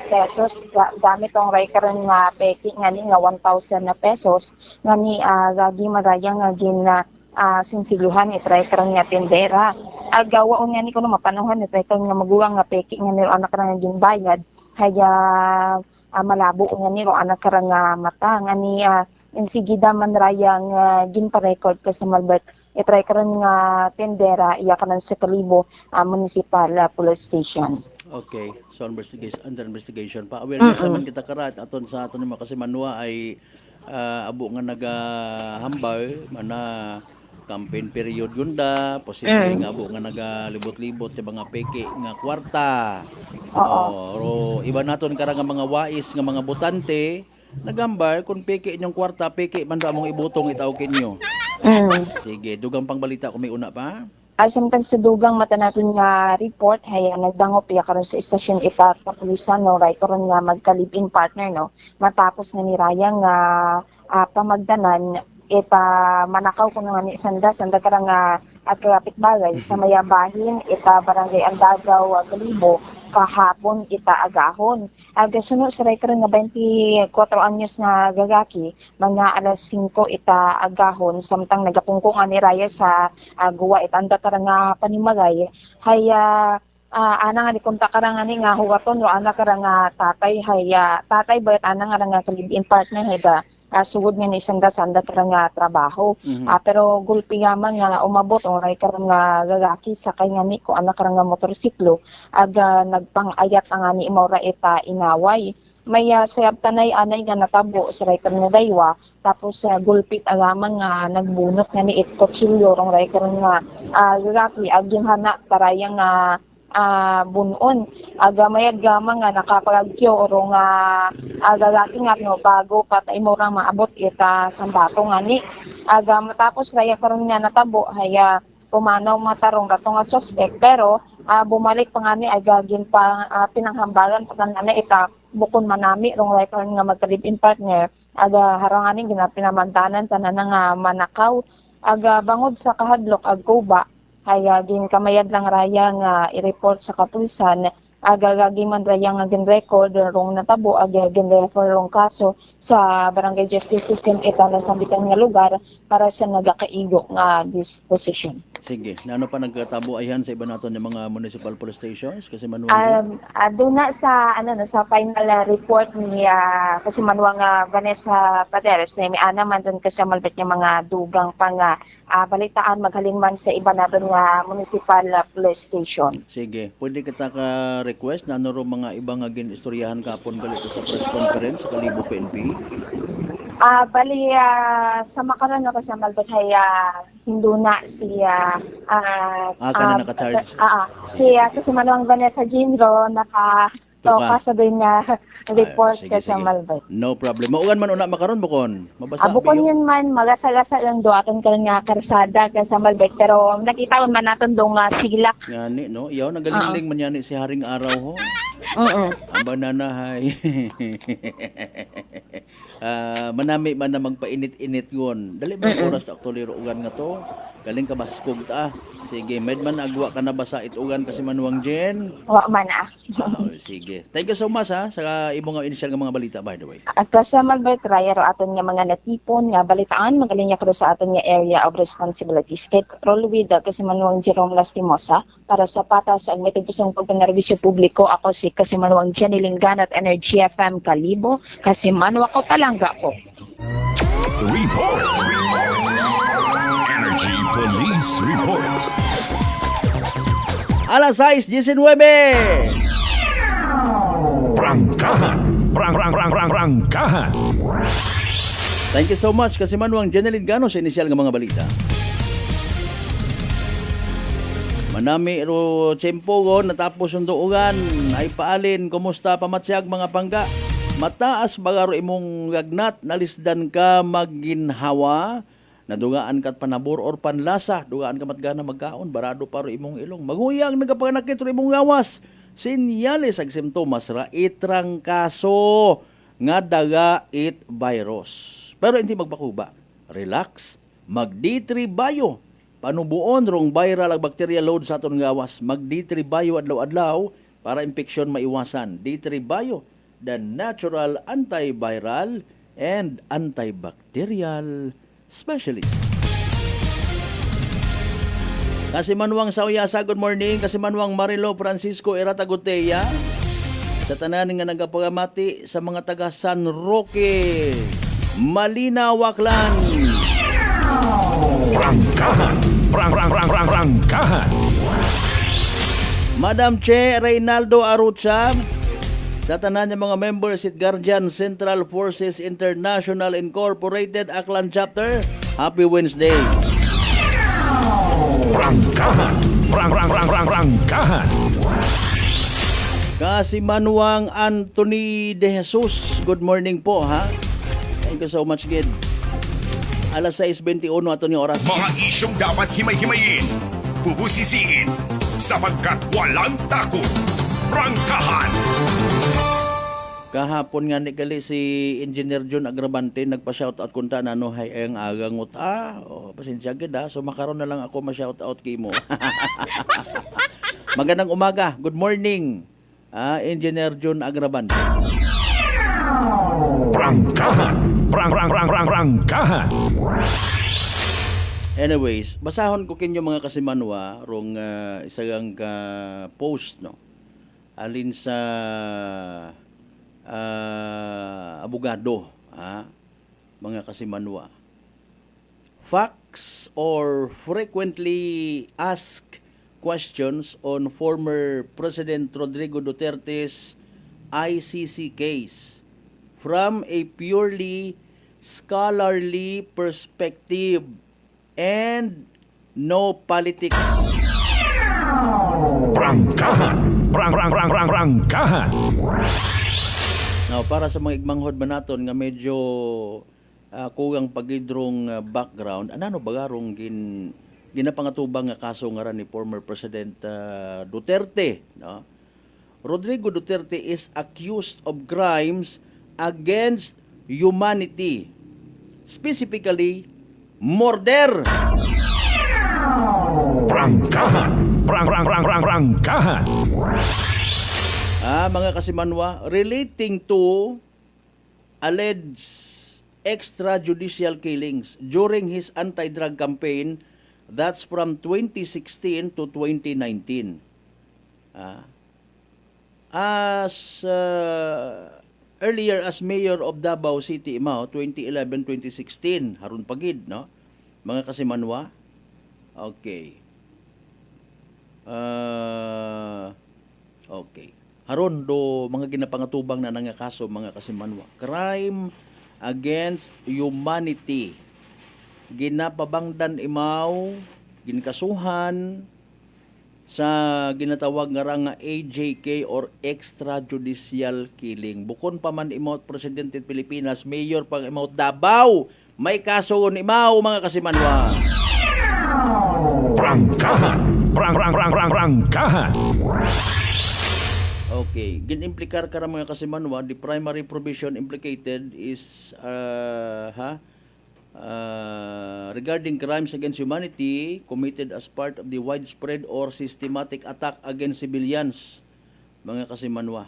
S2: pesos gamit tong ray karon nga peki nga ni nga 1,000 na pesos nga ni gagi maraya nga gin sinsiluhan itry karon nga tindera agawa unya ni kuno mapanuhan itry karon nga maguwang nga peki nga niro anak ra nga ginbayad haya malabo nga niro anak karang mata nga ni insigida man raya nga ginpa-record ka sa Malbert itry karon nga tendera iya kanan sa Kalibo Municipal Police Station.
S8: Okay, so under investigation pa awareness naman kita karat aton sa aton kasi manwa ay abo nga nagahambal mana campaign period gunda posible nga abo nga nagalibot-libot sa mga peke nga kwarta. Iba naton karang mga wais nga mga botante nagambar kung peke inyong kwarta peke man ba mong ibutong itaw kinyo. Sige, dugang pangbalita kung may una pa.
S2: Samtang sa dugang mata natin nga report haya nagdangop ya karon sa istasyon ita kapulisan no ray karon nga magka-live-in partner no matapos nga ni Raya nga pamagdanan ita manakaw kuno nga ni sanda karang traffic bagay sa mayabahin ita barangay Andagaw Kalibo kahapon ita agahon sunod sa ray karon nga 24 anyos nga gagaki mga alas 5 ita agahon samtang nagapungkong ni Raya sa guwa ita anda karang nga panimagay haya ana nga dikontak karang nga huwaton no ana karang tatay haya tatay bayat ana nga live-in partner haya sugod nga ni sanda karang trabaho pero gulpi yaman nga umabot oray karang gagaki sakay nga ni ko anak karang motorsiklo aga nagpangayat ang ani imora ita inaway may sayab tanay anay nga natabo sa ray karang daywa tapos gulpit agaman nga nagbunot nga ni kutsilyo rong ray karang gagaki agin hana tarayang bunon aga mayad gama nga nakapagagyo oro nga agagaki nga no bago patay mo ra maabot ita sambato nga ni aga matapos raya karon nga natabo haya pumanaw matarong rato nga suspect pero bumalik pa nga ni agagin pa pinanghambalan pa nga ita bukon manami rong raya karon nga magka-live-in partner aga haranganin ginapinamagdanan tanan nga manakaw aga bangod sa kahadlok agkuba haya din kamayad lang raya nga i-report sa kapulisan agagagiman rayang agin record rong natabo agagin refer rong kaso sa Barangay Justice System itala sa bitan nga lugar para sa nagakaigo nga disposition.
S8: Sige, nano pa nagkatabo ayan sa iba naton yung mga municipal police stations kasi manuang
S2: Doon na sa sa final report ni kasi manuang Vanessa Paderes na may man doon kasi malbet yung mga dugang pang balitaan maghaling man sa iba na doon nga municipal police station.
S8: Sige, pwede kita ka-request na ano mga ibang gin-istoryahan kapon galito sa press conference sa Kalibo PNP?
S2: Bali, sa makaroon na kasi malbet ay hinduna siya
S8: ka na naka-charge?
S2: Siya kasi manuang Vanessa Jinro naka-toka sa doon nga report ka sa malbet.
S8: No problem. Maugan man una makaroon bukon? Mabasa?
S2: Bukon yun man, magasa-gasa lang do aton karon nga karsada ka sa malbet pero nakitaon man naton do nga silak.
S8: Ngani, no? Iyaw, nagaling-ling man yan si Haring Araw ho. Ang bananahay. Manami man na magpainit-init yun. Dali ba oras na actually ugan nga to? Galing ka baskog ta. Sige, medman agwa ka na ba sa itugan kasi manuang Jen?
S2: Wa man
S8: Sige. Thank you so much sa imong initial nga mga balita by the way.
S2: At sa Malbert Raya ro aton nga mga natipon nga balitaan magaling ko sa aton nga area of responsibility state control with kasi manuang Jerome Lastimosa para sa patas ang metigusong pagpanarbisyo publiko ako si kasi manuang Jenny Lingan at Energy FM Kalibo kasi manuwa ko palangga ko.
S1: Report. Energy Police Report.
S8: Alas 6:19.
S1: Prangkahan. Prangkahan.
S8: Thank you so much kasi manuang Jenny Lingan sa initial nga mga balita. Manami ro tiyempo natapos ang duugan ay paalin kumusta pamatsyag mga pangga mataas bagaro imong gagnat nalisdan ka maginhawa nadugaan kat panabor or panlasa dugaan ka matgana magkaon barado paro imong ilong maguyang nagapanakit ro imong gawas sinyales ag simptomas ra itrang kaso nga daga it virus pero hindi magpakuba relax mag D3 bio panubuon rong viral ag bacterial load sa aton gawas. Mag D3 Bio adlaw-adlaw para infeksyon maiwasan. D3 Bio, the natural antiviral and antibacterial specialist. Kasi manuang Sauyasa, good morning. Kasi manuang Marilo Francisco Erata Guteya. Sa tanan nga nagapagamati sa mga taga San Roque, Malina, Waklan.
S1: Prangkahan. Prangkahan.
S8: Madam Che Reynaldo Arucha, sa tanan niya mga members at Guardian Central Forces International Incorporated Aklan Chapter, Happy Wednesday.
S1: Prangkahan. Prangkahan.
S8: Kasi Manuang Anthony De Jesus, good morning po ha. Thank you so much, kid. Alas 6:21 ato ni oras.
S1: Mga isyong dapat himay-himayin, bubusisiin, sapagkat walang takot. Prangkahan.
S8: Kahapon nga ni gali si Engineer John Agrabante nagpa-shoutout kunta na no hay ang agangot pasensya gid ha. So makaron na lang ako ma-shoutout kay mo. Magandang umaga. Good morning. Engineer John Agrabante.
S1: Prangkahan. Prangkahan.
S8: Anyways, basahon ko kinyo mga kasimanwa rong isagang post no. Alin sa abogado mga kasimanwa. Facts or frequently asked questions on former President Rodrigo Duterte's ICC case from a purely scholarly perspective and no politics.
S1: Prangkahan.
S8: Now, para sa mga igmanghod ba naton nga medyo kugang pagidrong background, ano bagarong ginapangatubang nga kaso nga ran ni former President Duterte, no? Rodrigo Duterte is accused of crimes against humanity, specifically murder.
S1: Prangkahan.
S8: Mga kasimanwa, relating to alleged extrajudicial killings during his anti-drug campaign, that's from 2016 to 2019. Earlier as mayor of Davao City, Imao, 2011-2016, harun pagid, no? Mga kasimanwa. Okay. Okay. Haron do mga ginapangatubang na nangakaso mga kasimanwa. Crime against humanity. Ginapabangdan imaw, ginkasuhan sa ginatawag nga AJK or extrajudicial killing. Bukon pa man imaw Presidente Pilipinas, Mayor pang imaw Davao, may kaso imaw mga kasimanwa. Prangkahan. Okay, ginimplikar ka mga kasimanwa, the primary provision implicated is regarding crimes against humanity committed as part of the widespread or systematic attack against civilians, mga kasimanwa.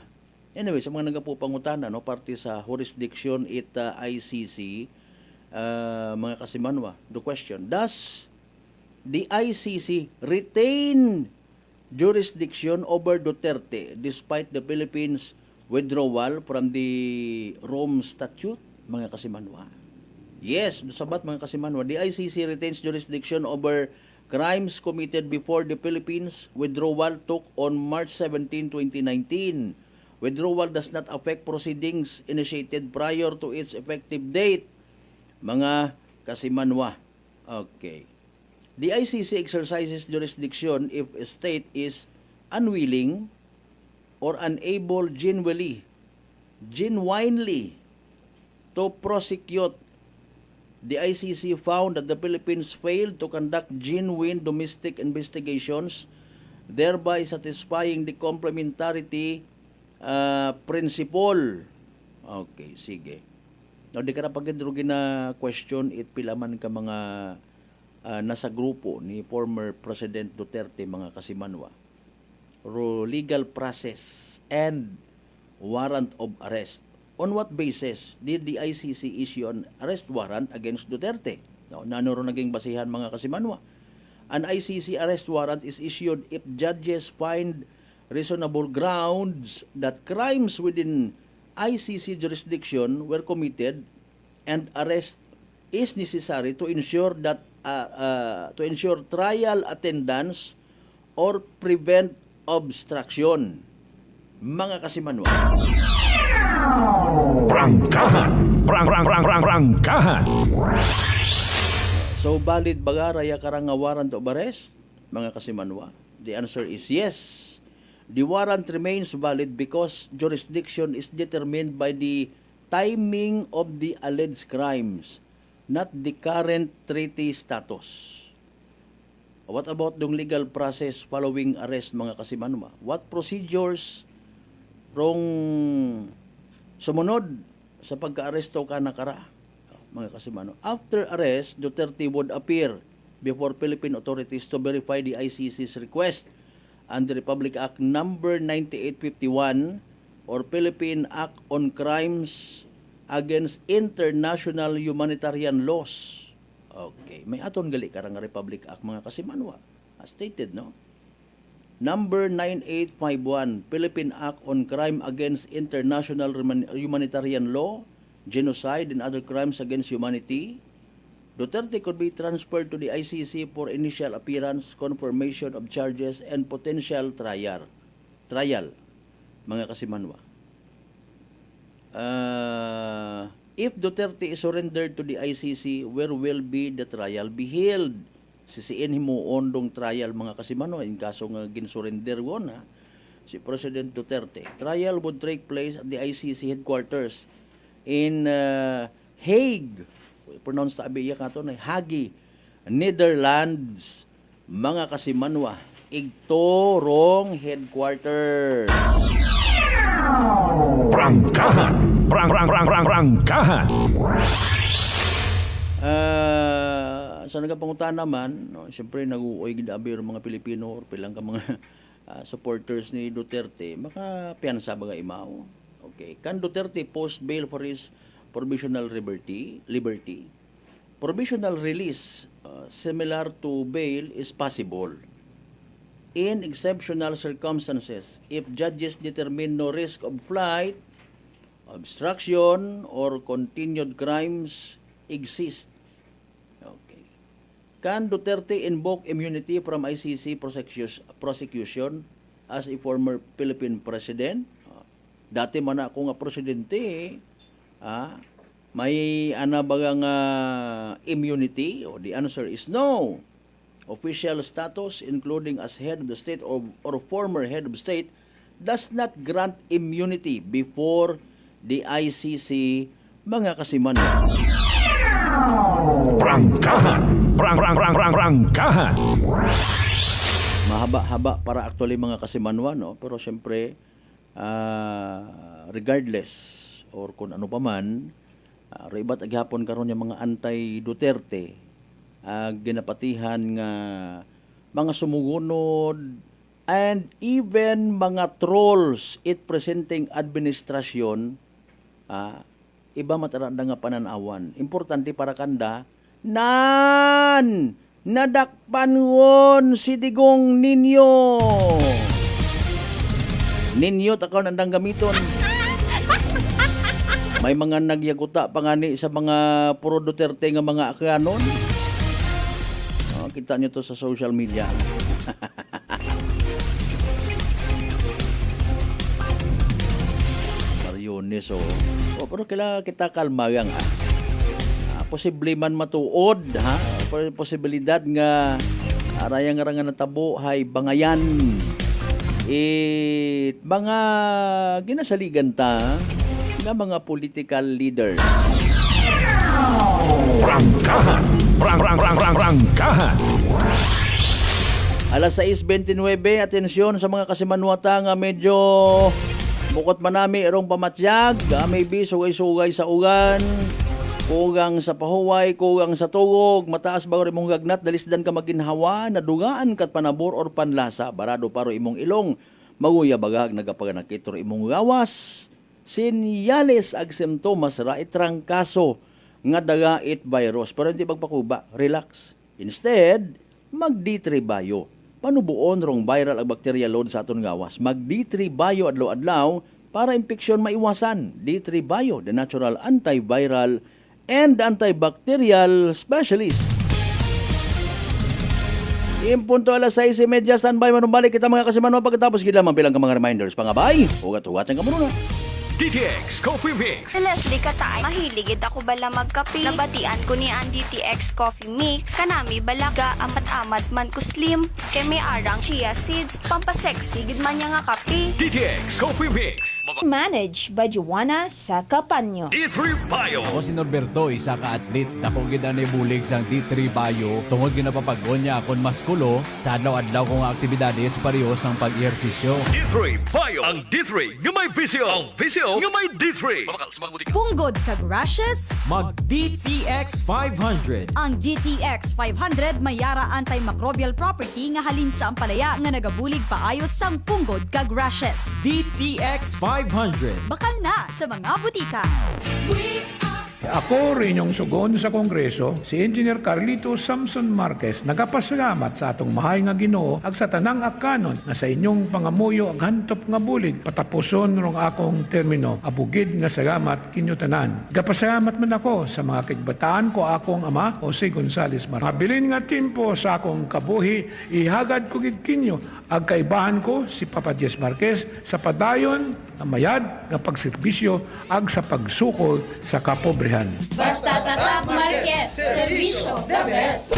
S8: Anyway, sa mga nagapupangutana, no, parte sa jurisdiction it ICC, mga kasimanwa, the question, does the ICC retain jurisdiction over Duterte despite the Philippines' withdrawal from the Rome Statute, mga kasimanwa? Yes, sabat mga kasimanwa, the ICC retains jurisdiction over crimes committed before the Philippines withdrawal took on March 17, 2019. Withdrawal does not affect proceedings initiated prior to its effective date, mga kasimanwa. Okay. The ICC exercises jurisdiction if a state is unwilling or unable genuinely to prosecute. The ICC found that the Philippines failed to conduct genuine domestic investigations, thereby satisfying the complementarity principle. Okay, sige. No, di ka na pagkidro na question it pilaman ka mga nasa grupo ni former President Duterte, mga kasimanwa. Legal process and warrant of arrest. On what basis did the ICC issue an arrest warrant against Duterte? No, nanuro naging basihan, mga kasimanwa. An ICC arrest warrant is issued if judges find reasonable grounds that crimes within ICC jurisdiction were committed and arrest is necessary to ensure that trial attendance or prevent obstruction, mga kasimanwa. Prangkahan. So valid baga raya karang nga warrant of arrest, mga kasimanwa? The answer is yes. The warrant remains valid because jurisdiction is determined by the timing of the alleged crimes, not the current treaty status. What about the legal process following arrest, mga kasimanwa? What procedures rong sumunod sa pagka-aresto ka nakara, mga kasimanwa? After arrest, Duterte would appear before Philippine authorities to verify the ICC's request under Republic Act number 9851 or Philippine Act on Crimes against international humanitarian laws. Okay, may aton gali karang Republic Act, mga kasimanwa. As stated, no? Number 9851, Philippine Act on Crime against International Humanitarian Law, Genocide and Other Crimes against Humanity. Duterte could be transferred to the ICC for initial appearance, confirmation of charges, and potential trial, mga kasimanwa. If Duterte is surrendered to the ICC, where will be the trial be held? Sisiin himuon dong trial, mga kasimanwa, in kaso nga ginsurrender won si President Duterte. Trial would take place at the ICC headquarters in Hague. Pronounce tabi iya kato na Hague, Netherlands, mga kasimanwa. Igtorong headquarters. Prangkahan. Sa nagapangutan naman, no, siyempre nag-uoy gidabi mga Pilipino or pilang ka mga supporters ni Duterte, makapiyansa ba nga imaw? Okay. Can Duterte post bail for his provisional liberty? Provisional release, similar to bail, is possible in exceptional circumstances if judges determine no risk of flight, obstruction, or continued crimes exist. Okay. Can Duterte invoke immunity from ICC prosecution as a former Philippine president? Dati man ako nga presidente, may bagang immunity? The answer is no. Official status, including as head of the state or former head of state, does not grant immunity before the ICC, mga kasiman.
S1: Prangkahan! Prangkahan!
S8: Mahaba-haba para actually mga kasimanwa, no? Pero syempre, regardless, or kung ano pa man, ribat aghapon karon yung mga anti-Duterte, ginapatihan nga mga sumugunod and even mga trolls it presenting administrasyon, iba mataranda nga pananawan. Importante para kanda, nadakpan si Digong Ninyo takaw nandang gamiton. May mga nagyaguta pangani sa mga puro Duterte nga mga akanon. Kita nyo to sa social media. Mariones, pero kailangan kita kalmayang, posible man matuod, posibilidad nga arayang-arangan na tabo hay bangayan. Mga ginasaligan ta nga mga political leaders.
S1: Prangkahan! Prangkahan!
S8: Alas 6:29, atensyon sa mga kasimanwata nga medyo mukot manami erong pamatyag, may sugay-sugay sa ugan, kugang sa pahuway, kugang sa tugog, mataas ba imong gagnat, dalisdan ka maginhawa, nadugaan kat panabor or panlasa, barado paro imong ilong, maguya bagag nagapaganakit or imong gawas, sinyales ag simptomas ra itrangkaso nga dagait virus, pero hindi magpakuba, relax. Instead, mag-D3 bio. Panubuon rong viral ag bacteria load sa aton gawas. Mag-D3 bio adlaw-adlaw para impeksyon maiwasan. D3 bio, the natural antiviral and antibacterial specialist. Impunto alas 6:30, standby manumbalik kita mga kasimanwa pagkatapos gila bilang ka mga reminders. Pangabay, hugat-hugatan ka muna.
S1: DTX Coffee Mix.
S7: Leslie Katay, mahiligid ako bala magkape. Nabatian ko ni ang DTX Coffee Mix. Kanami balaga amat-amat man ko slim. Kay may arang chia seeds. Pampasexy gid man niya nga kape.
S1: DTX Coffee Mix.
S12: Managed by Joanna Sacapanyo.
S1: D3 Bio.
S19: Ako si Norberto, isa ka atlet. Dako gid ani bulig sang D3 Bio. Tungod ginapapagod niya akon maskulo sa adlaw-adlaw kong aktibidades pareho sang pag-ehersisyo.
S1: D3 Bio. Ang D3 nga may visyo. Ang visyo nga may D3.
S20: Punggod kag rashes?
S26: Mag DTX 500.
S20: Ang DTX 500 mayara antimicrobial property nga halin sa ampalaya nga nagabulig paayos sang punggod kag rashes.
S26: DTX 500.
S20: Bakal na sa mga butika.
S21: Ako rin yung sugon sa Kongreso, si Engineer Carlito Samson Marquez, nagapasalamat sa atong mahay nga Ginoo ag sa tanang akanon na sa inyong pangamuyo ag hantop nga bulig patapuson rong akong termino. Abugid nga salamat kinyo tanan. Gapasalamat man ako sa mga kigbataan ko akong ama Jose Gonzales Marquez. Mabilin nga timpo sa akong kabuhi, ihagad ko gid kinyo ag kaibahan ko si Papa Diez Marquez sa padayon na mayad nga pagserbisyo ag sa pagsukol sa kapobrehan.
S12: Basta tatak Marquez, servisyo the best.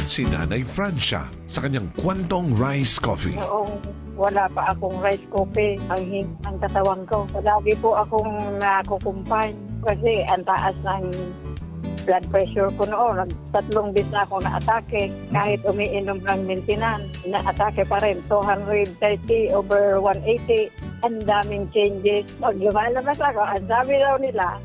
S23: Si Nanay Francia sa kanyang Kwantong Rice Coffee.
S27: Noong wala pa akong rice coffee, ang katawan ko. Lagi po akong nakukumpay kasi ang taas ng blood pressure ko noon. 3 bis na ako na-atake. Kahit umiinom ng maintenance, na-atake pa rin. 230/180. Ang daming changes. Pag lumalabas ako, ang sabi daw nila,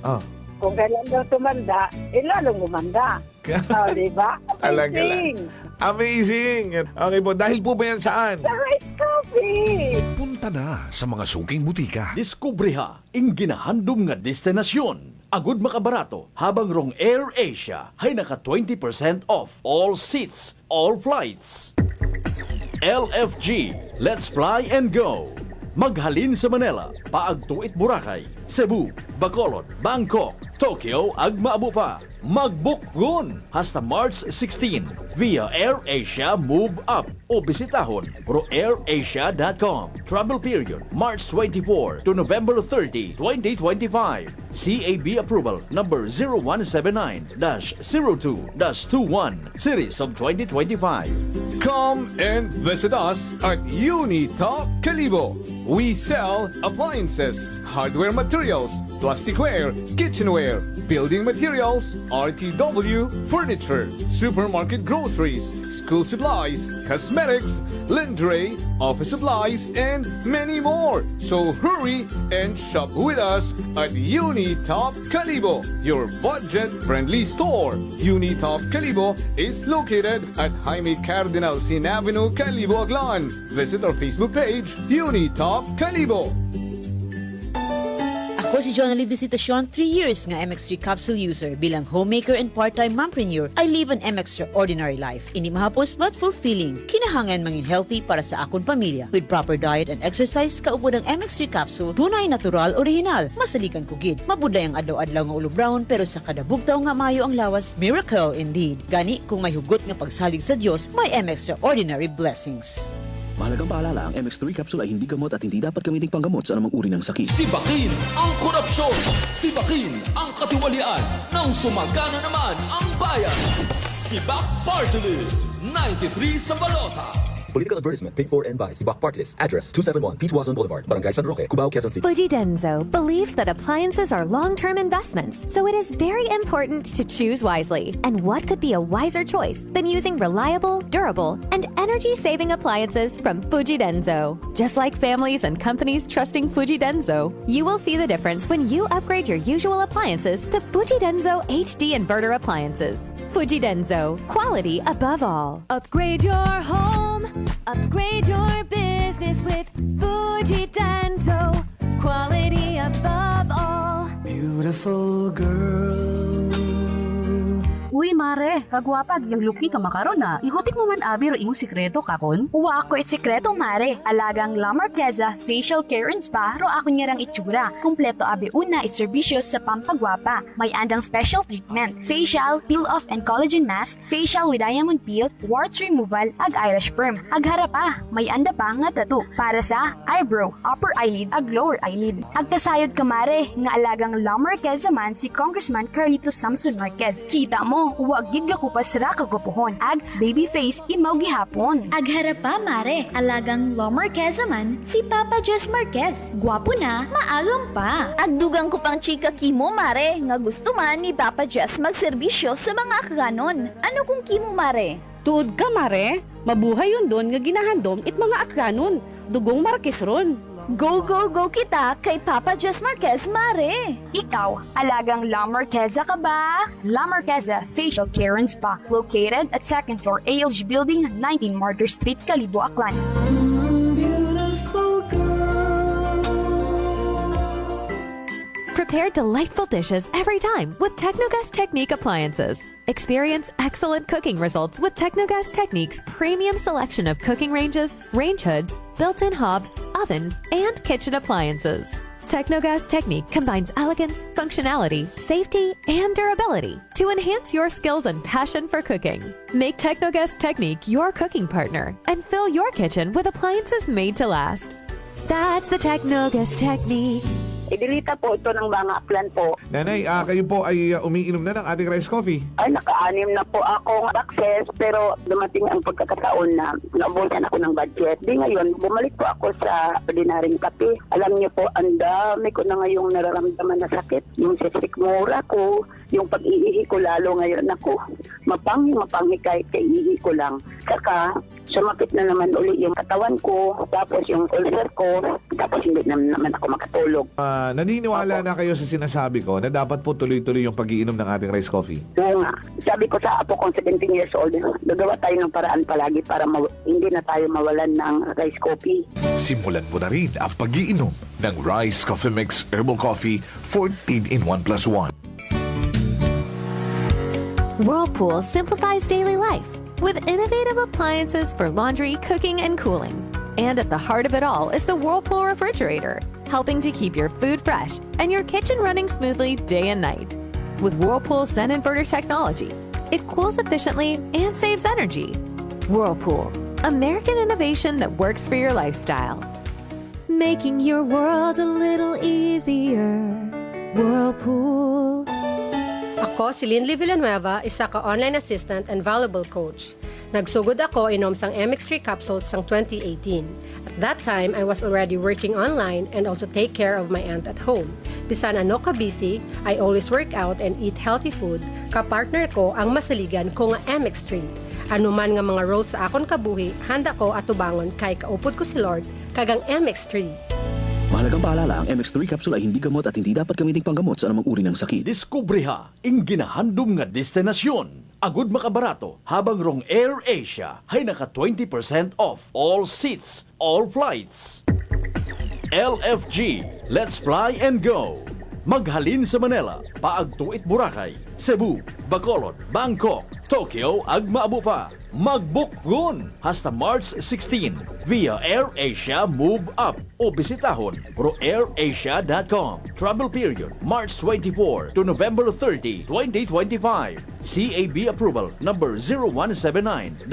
S27: kung kailan daw tumanda, lalong gumanda. Oh, di ba?
S23: Talaga lang. Amazing! Okay po, dahil po ba yan saan?
S27: Sa Rice Coffee!
S23: Punta na sa mga suking butika.
S8: Diskubriha, ing ginahandom nga destinasyon. Agud makabarato, habang rong Air Asia ay naka 20% off all seats, all flights. LFG, let's fly and go. Maghalin sa Manila, paagtuit Boracay, Cebu, Bacolod, Bangkok, Tokyo, ag maabu pa. Mag-book gun hasta March 16 via AirAsia Move Up o bisitahon proairasia.com. Travel period March 24 to November 30, 2025. CAB approval number 0179-02-21 series of 2025.
S6: Come and visit us at Unitop Calibo. We sell appliances, hardware materials, plasticware, kitchenware, building materials, RTW, furniture, supermarket groceries, school supplies, cosmetics, lingerie, office supplies, and many more. So hurry and shop with us at Unitop Calibo, your budget-friendly store. Unitop Calibo is located at Jaime Cardinal Sin Avenue, Calibo, Aklan. Visit our Facebook page, Unitop Calibo.
S4: Ako si Jonalyn Visitacion, 3 years nga MX3 capsule user. Bilang homemaker and part-time mompreneur, I live an extraordinary life. Hindi mahapos but fulfilling. Kinahangan mangin healthy para sa akong pamilya. With proper diet and exercise, kaupo ng MX3 capsule, tunay, natural, original. Masalikan ko gid. Mabuday ang adlaw-adlaw nga ulo brown, pero sa kada bugtaw nga mayo ang lawas, miracle indeed. Gani, kung may hugot nga pagsalig sa Dios, may extraordinary blessings.
S5: Mahalagang paalala, ang MX3 capsule ay hindi gamot at hindi dapat gamiting panggamot sa anumang uri ng sakit.
S1: Sibakin ang korupsyon! Sibakin ang katiwalian ng sumagana naman ang bayan! Sibak Party List 93 sa balota!
S5: Political advertisement paid for and by Sibak Party List. Address 271 P. Tuazon Boulevard, Barangay San Roque, Cubao, Quezon City.
S9: Fuji Denso believes that appliances are long-term investments, so it is very important to choose wisely. And what could be a wiser choice than using reliable, durable, and energy-saving appliances from Fuji Denso? Just like families and companies trusting Fuji Denso, you will see the difference when you upgrade your usual appliances to Fuji Denso HD inverter appliances. Fuji Denso, quality above all. Upgrade your home, upgrade your business with Fuji Denso, quality above all.
S15: Beautiful girl.
S10: Uy, mare, kagwapag yung luki ka makaron na. Ihutik mo man abi ro imong sikreto kakon.
S11: Uwa ako sikreto, mare. Alagang La Marquesa Facial Care and Spa ro ako niyarang itsura. Kumpleto abi una iserbisyo sa pampagwapa. May andang special treatment, facial, peel-off and collagen mask, facial with diamond peel, warts removal, ag eyelash perm. Ag harapa, may anda pa nga tattoo para sa eyebrow, upper eyelid, ag lower eyelid. Ag kasayod ka, mare, nga alagang La Marquesa man si Congressman Carlito Samson Marquez. Kita mo, huwag gid ka kupas ra kagupuhon. Ag baby face imaw gihapon. Ag harapa, mare, alagang La Marquesa man si Papa Jess Marquez. Gwapo na, maagam pa.
S17: Ag dugang ko pang chika kimo, mare, nga gusto man ni Papa Jess magserbisyo sa mga akganon. Ano kung kimo, mare?
S10: Tuod ka, mare. Mabuhay yun doon nga ginahandom it mga akganon. Dugong Marquez ron.
S17: Go, go, go kita kay Papa Jess Marquez, mare!
S11: Ikaw, alagang La Marquesa ka ba? La Marquesa Facial Care and Spa, located at 2nd floor ALG Building, 19 Martyr Street, Calibo, Aklan.
S9: Prepare delightful dishes every time with Technogas Technique appliances. Experience excellent cooking results with Technogas Technique's premium selection of cooking ranges, range hoods, built-in hobs, ovens, and kitchen appliances. Technogas Technique combines elegance, functionality, safety, and durability to enhance your skills and passion for cooking. Make Technogas Technique your cooking partner and fill your kitchen with appliances made to last. That's the Technogas Technique.
S27: Idilita po ito ng mga plan po.
S23: Nanay, kayo po ay umiinom na ng ating rice coffee.
S27: Ay, naka-anim na po akong access, pero dumating ang pagkakataon na naubusan ako ng budget. Di ngayon, bumalik po ako sa ordinaryong kape. Alam niyo po, ang dami ko na ngayong nararamdaman na sakit. Yung sisikmura ko, yung pag-iihi ko lalo ngayon ako. mapanghi kahit kaihi ko lang. Saka, sumapit na naman uli yung katawan ko, tapos yung ulcer ko, tapos hindi naman ako makatulog.
S3: Naniniwala na kayo sa sinasabi ko na dapat po tuloy-tuloy yung pag-iinom ng ating rice coffee?
S27: Oo nga. Sabi ko sa apo kong 17 years old, gagawa tayo ng paraan palagi para hindi na tayo mawalan ng rice coffee.
S23: Simulan mo na rin ang pag-iinom ng Rice Coffee Mix Herbal Coffee 14 in 1+1.
S9: Whirlpool simplifies daily life with innovative appliances for laundry, cooking, and cooling. And at the heart of it all is the Whirlpool refrigerator, helping to keep your food fresh and your kitchen running smoothly day and night. With Whirlpool Sun Inverter technology, it cools efficiently and saves energy. Whirlpool, American innovation that works for your lifestyle. Making your world a little easier. Whirlpool.
S13: Ako si Linley Villanueva, isa ka online assistant and valuable coach. Nagsugod ako inom sang MX3 capsules sang 2018. At that time, I was already working online and also take care of my aunt at home. Bisan ano ka busy, I always work out and eat healthy food. Kapartner ko ang masaligan ko nga MX3. Ano man nga mga roles sa akon kabuhi, handa ko atubangon kay kaupod ko si Lord kagang MX3.
S14: Mahalagang paalala, ang MX3 capsule ay hindi gamot at hindi dapat gamiting panggamot sa anumang uri ng sakit.
S8: Diskubriha, ing ginahandom nga destinasyon. Agud makabarato, habang rong Air Asia ay naka 20% off all seats, all flights. LFG, let's fly and go. Maghalin sa Manila, paagtuit Boracay, Cebu, Bacolod, Bangkok, Tokyo, ag maabu pa. Mag-book gun hasta March 16 via AirAsia Move Up o bisitahon proairasia.com. Travel period March 24 to November 30, 2025. CAB approval number 0179-02-21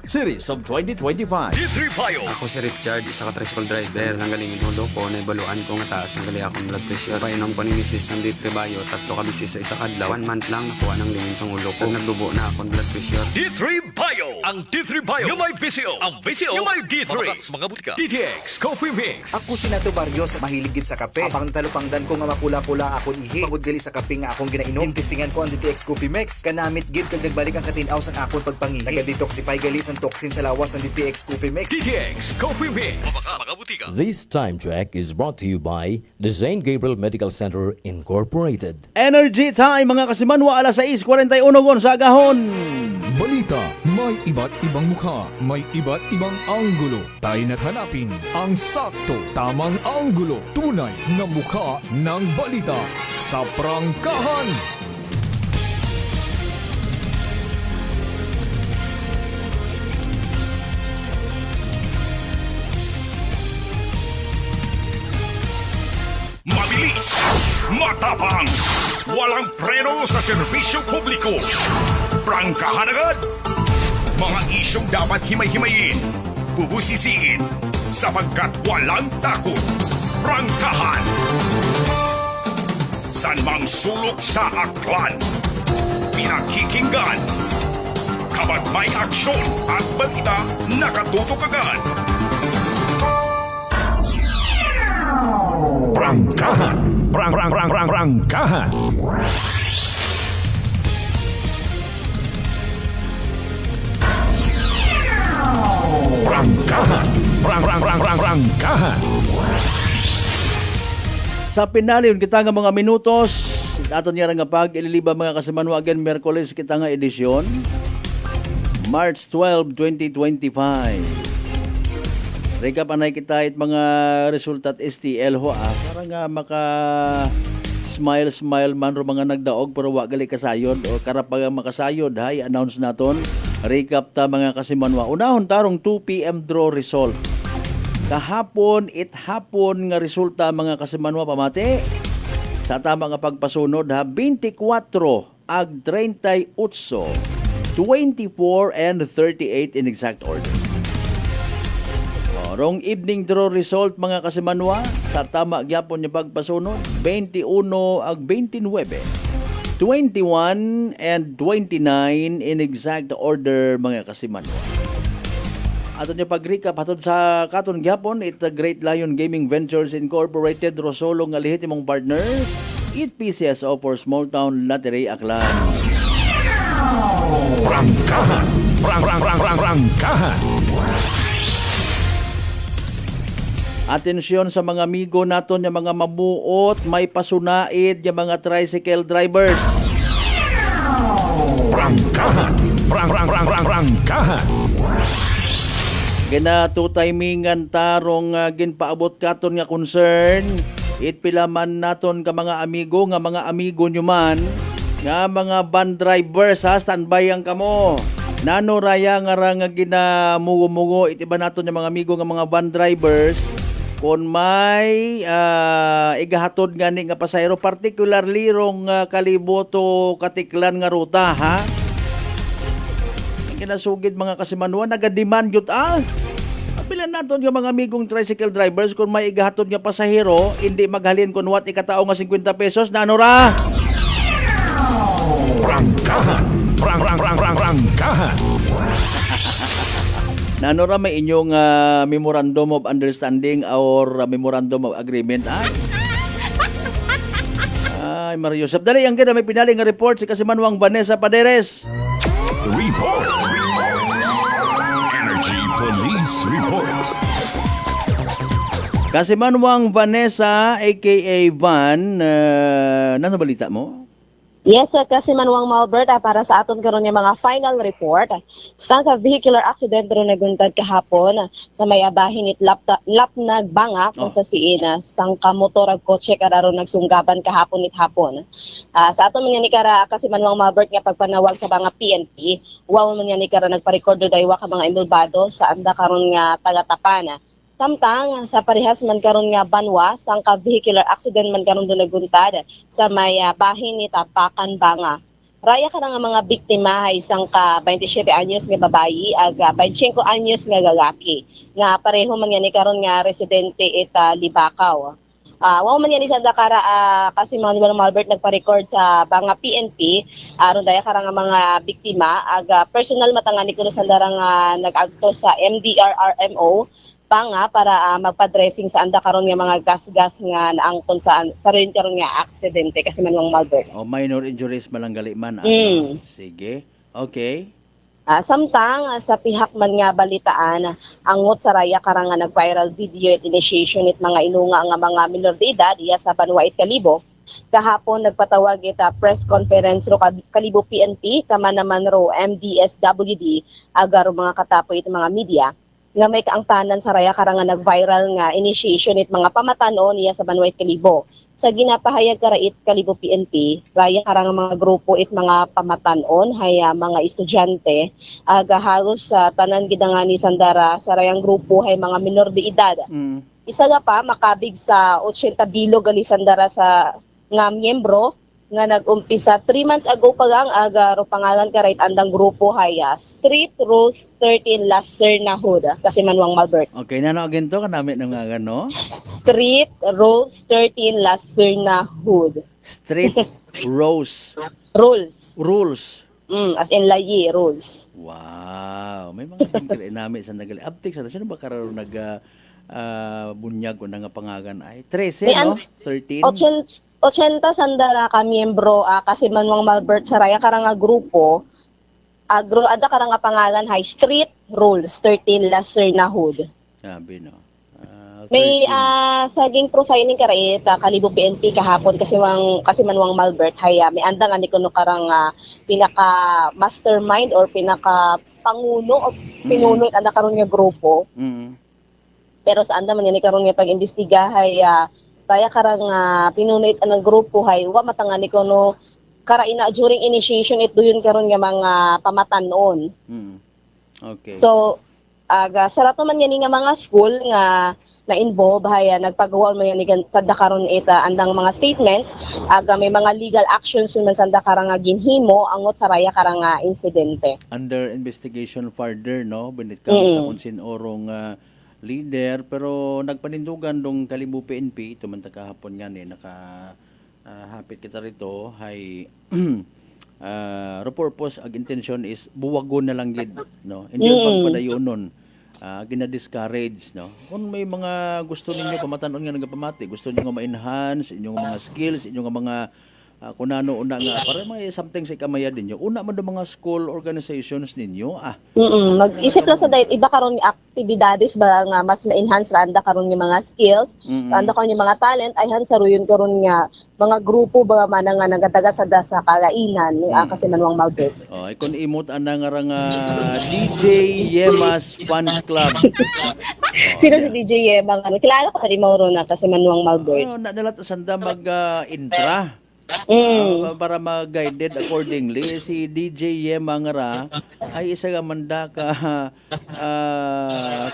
S8: series of 2025.
S1: D3 Bio.
S16: Ako si Richard, isa ka tricycle driver. Nanggalingin ulo ko, naibaluan ko nga taas ng gali akong blood pressure. Painom ko ni Mrs. ng D3 Bio, 3 ka bisis sa isa kadlaw. 1 month lang nakuha ng lingin sa ulo ko. Nagdubo na akong blood pressure.
S1: D3 Bio. Ang D3 Bio yung may VCO. Ang VCO yung may D3. Mga butika. DTX Coffee Mix.
S18: Ako si Nato Barrios, mahiligid sa kape. Apang talupangdan ko nga makula-pula akong ihi. Pagod gali sa kape nga akong ginainom. Testingan ko ang DTX Coffee Mix. Kanamit gid kag nagbalik ang katinaw sa akon pagpangihi. Naga-detoxify gali ang toxin sa lawas ng DTX Coffee Mix.
S1: DTX Coffee Mix. Mga butika.
S24: This time check is brought to you by the St. Gabriel Medical Center Incorporated.
S8: Energy time mga kasimanwa, alas 6:41 sa agahon.
S6: Balita, may iba't ibang mukha, may iba't ibang anggulo. Tayo na't hanapin ang sakto, tamang anggulo, tunay na mukha ng balita sa prangkahan.
S1: Mabilis, matapang, walang preno sa serbisyo publiko. Prangkahan agad. Mga isyong dapat himay-himayin, bubusisiin, sapagkat walang takot. Prangkahan. San mang sulok sa aklan, pinakikinggan. Kapag may aksyon at balita, nakatutok agad. Prangkahan. Prangkahan. Prangkahan. Prangkahan.
S8: Sa pinaliyon kita nga mga minutos, aton nga nga pag ililiba mga kasimanwa again Miyerkules kita nga edisyon, March 12, 2025. Recap anay kita it mga resulta at STL ho para nga maka smile man ro mga nagdaog pero wa gali kasayod o karapag makasayod hay announce naton. Recap ta mga kasimanwa. Unahon tarong 2 PM draw result. Kahapon hapon nga resulta mga kasimanwa pamati. Sa tama nga pagpasunod 24 ag 38, 24 and 38 in exact order. Rong evening draw result mga kasimanwa, sa tama gyapon niya pagpasunod 21 ag 29, 21 and 29 in exact order mga kasimanwa. Aton niya pag-recap hatod sa katon gyapon it Great Lion Gaming Ventures Incorporated Rosolo nga lihitimong partner 8 PCSO for Small Town Lottery Aklan.
S23: Prangkahan. Prangkahan.
S8: Atensyon sa mga amigo naton, yung mga mabuot, may pasunaid, yung mga tricycle drivers.
S23: Prangkahan. Prangkahan.
S8: Gina to timingan tarong ginpaabot katon nga concern. Itpilaman naton ka mga amigo nyo man, nga mga van drivers ha, standby ang kamo. Nano raya nga ginamugo-mugo itiba naton yung mga amigo nga mga van drivers kung may igahatod gani nga pasahero, particularly rong Kalibo Katiklan nga ruta ha. Kinasugid mga kasimanuan, nagademand yun Bilan naton yung mga amigong tricycle drivers kung may igahatod nga pasahero, hindi maghalin kung what ikatao nga 50 pesos, nano ra?
S23: Prangkahan. Prangkahan.
S8: Nano ra may inyong memorandum of understanding or memorandum of agreement Ay, Mario Joseph. Dali, ang ganda may pinaling nga report si Kasimanwang Vanessa Paderes.
S23: Report. Energy Police Report.
S8: Kasimanwang Vanessa, aka Van, nano balita mo?
S2: Yes, kasi Manuang Malbert, para sa aton karon yung mga final report. Sa vehicular accident ron naguntad kahapon sa may abahin it lap nagbanga kung sa siin sang kamotor ag kotse karon nagsunggaban kahapon it hapon. Sa aton man ni kara kasi Manuang Malbert nga pagpanawag sa mga PNP, wow man ni kara nagparekordo daywa ka mga involvado sa anda karon nga taga-Tapan. Samtang sa parehas man karon nga banwa sang ka-vehicular accident man karon do naguntad sa may bahin ni Tapakan Banga. Raya ka nga mga biktima ay isang ka 27 anyos nga babayi ag 25 anyos nga lalaki nga pareho man ni karon nga residente ita Libakaw. Wow man yan isang dakara kasi Manuel Malbert nagpa-record sa Banga PNP aron daya karang mga biktima ag personal matangani kuno sa darang nag-agto sa MDRRMO Banga para magpa-dressing sa anda karon nga mga gas-gas nga naangton sa rin karon nga aksidente kasi Manuel Malbert.
S8: Minor injuries malanggali man. Sige. Okay.
S2: Samtang sa pihak man nga balitaan angot sa raya karang nga nag-viral video at initiation it mga inunga nga mga minor de edad iya sa Banwa Kalibo. Kahapon nagpatawag ita press conference ro Kalibo PNP kama naman ro MDSWD agar mga katapo it mga media nga may kaangtanan sa raya karang nga nag-viral nga initiation it mga pamatanon iya sa Banwa Kalibo. Sa ginapahayag karait Kalibo PNP, raya karang mga grupo it mga pamatanon haya mga estudyante aga halos sa tanan gidangani sandara sa rayang grupo hay mga minor de edad. Isa nga pa makabig sa 80 bilog gali sandara sa nga miyembro nga nag-umpisa 3 months ago pa lang aga ro pangalan karait andang grupo haya Street Rules 13 Laser na Hood kasi Manuang Malbert.
S8: Okay, nano again to kanami ng nga gano?
S2: Street Rules 13 Laser na Hood.
S8: Street Rules.
S2: As in layi, rules.
S8: Wow, may mga tingkiri nami sa nagali. Abtik sa sino ba kararo nag bunyag ko nga pangagan ay 13 no? 13.
S2: 80 sandara ka miyembro kasi Manuang Malbert sa raya karang grupo ada karang pangalan High Street Rules 13 Laser na Hood.
S8: Sabi no.
S2: May saging profiling karait Kalibo PNP kahapon kasi Manuang Malbert haya may andang ani kuno karang pinaka mastermind or pinaka panguno o pinuno anda karon nga grupo. Pero sa anda man ni karon nga pag-imbestiga haya kaya karang pinunit ang grupo hay wa matangani kuno karaina during initiation it doon karon nga mga pamatanon.
S8: Okay.
S2: So sarato man yan nga mga school nga na-involve haya nagpagawa man yan kada karon ita andang mga statements aga may mga legal actions man sanda karang ginhimo angot sa raya karang insidente.
S8: Under investigation further no when it comes sa kung sinorong leader pero nagpanindugan dong Kalibo PNP ito man kahapon nga ni hapit kita rito hay purpose ag intention is buwagon na lang gid no hindi pagpadayonon gina-discourage no kung may mga gusto ninyo pamatanon nga nagapamati gusto niyo nga ma-enhance inyong mga skills inyong mga Kung ano una nga, para may something sa kamaya ninyo. Una man do mga school organizations ninyo.
S2: Mag-isip lang sa diet, iba karon yung aktibidades ba nga mas ma-enhance randa karon yung mga skills, randa karon yung mga talent, ay hansaruyon karon nga mga grupo ba man nga nagadaga sa kagainan ni kasi Manuang Malbert.
S8: Ay kun imot ana nga DJ Yemas Fans Club.
S2: Sino si DJ Yema? Kilala ko rin Mauro na kasi Manuang Malbert.
S8: Nalat sanda mag-intra. Para mag-guided accordingly. Si DJ Yemangara ay isa nga manda ka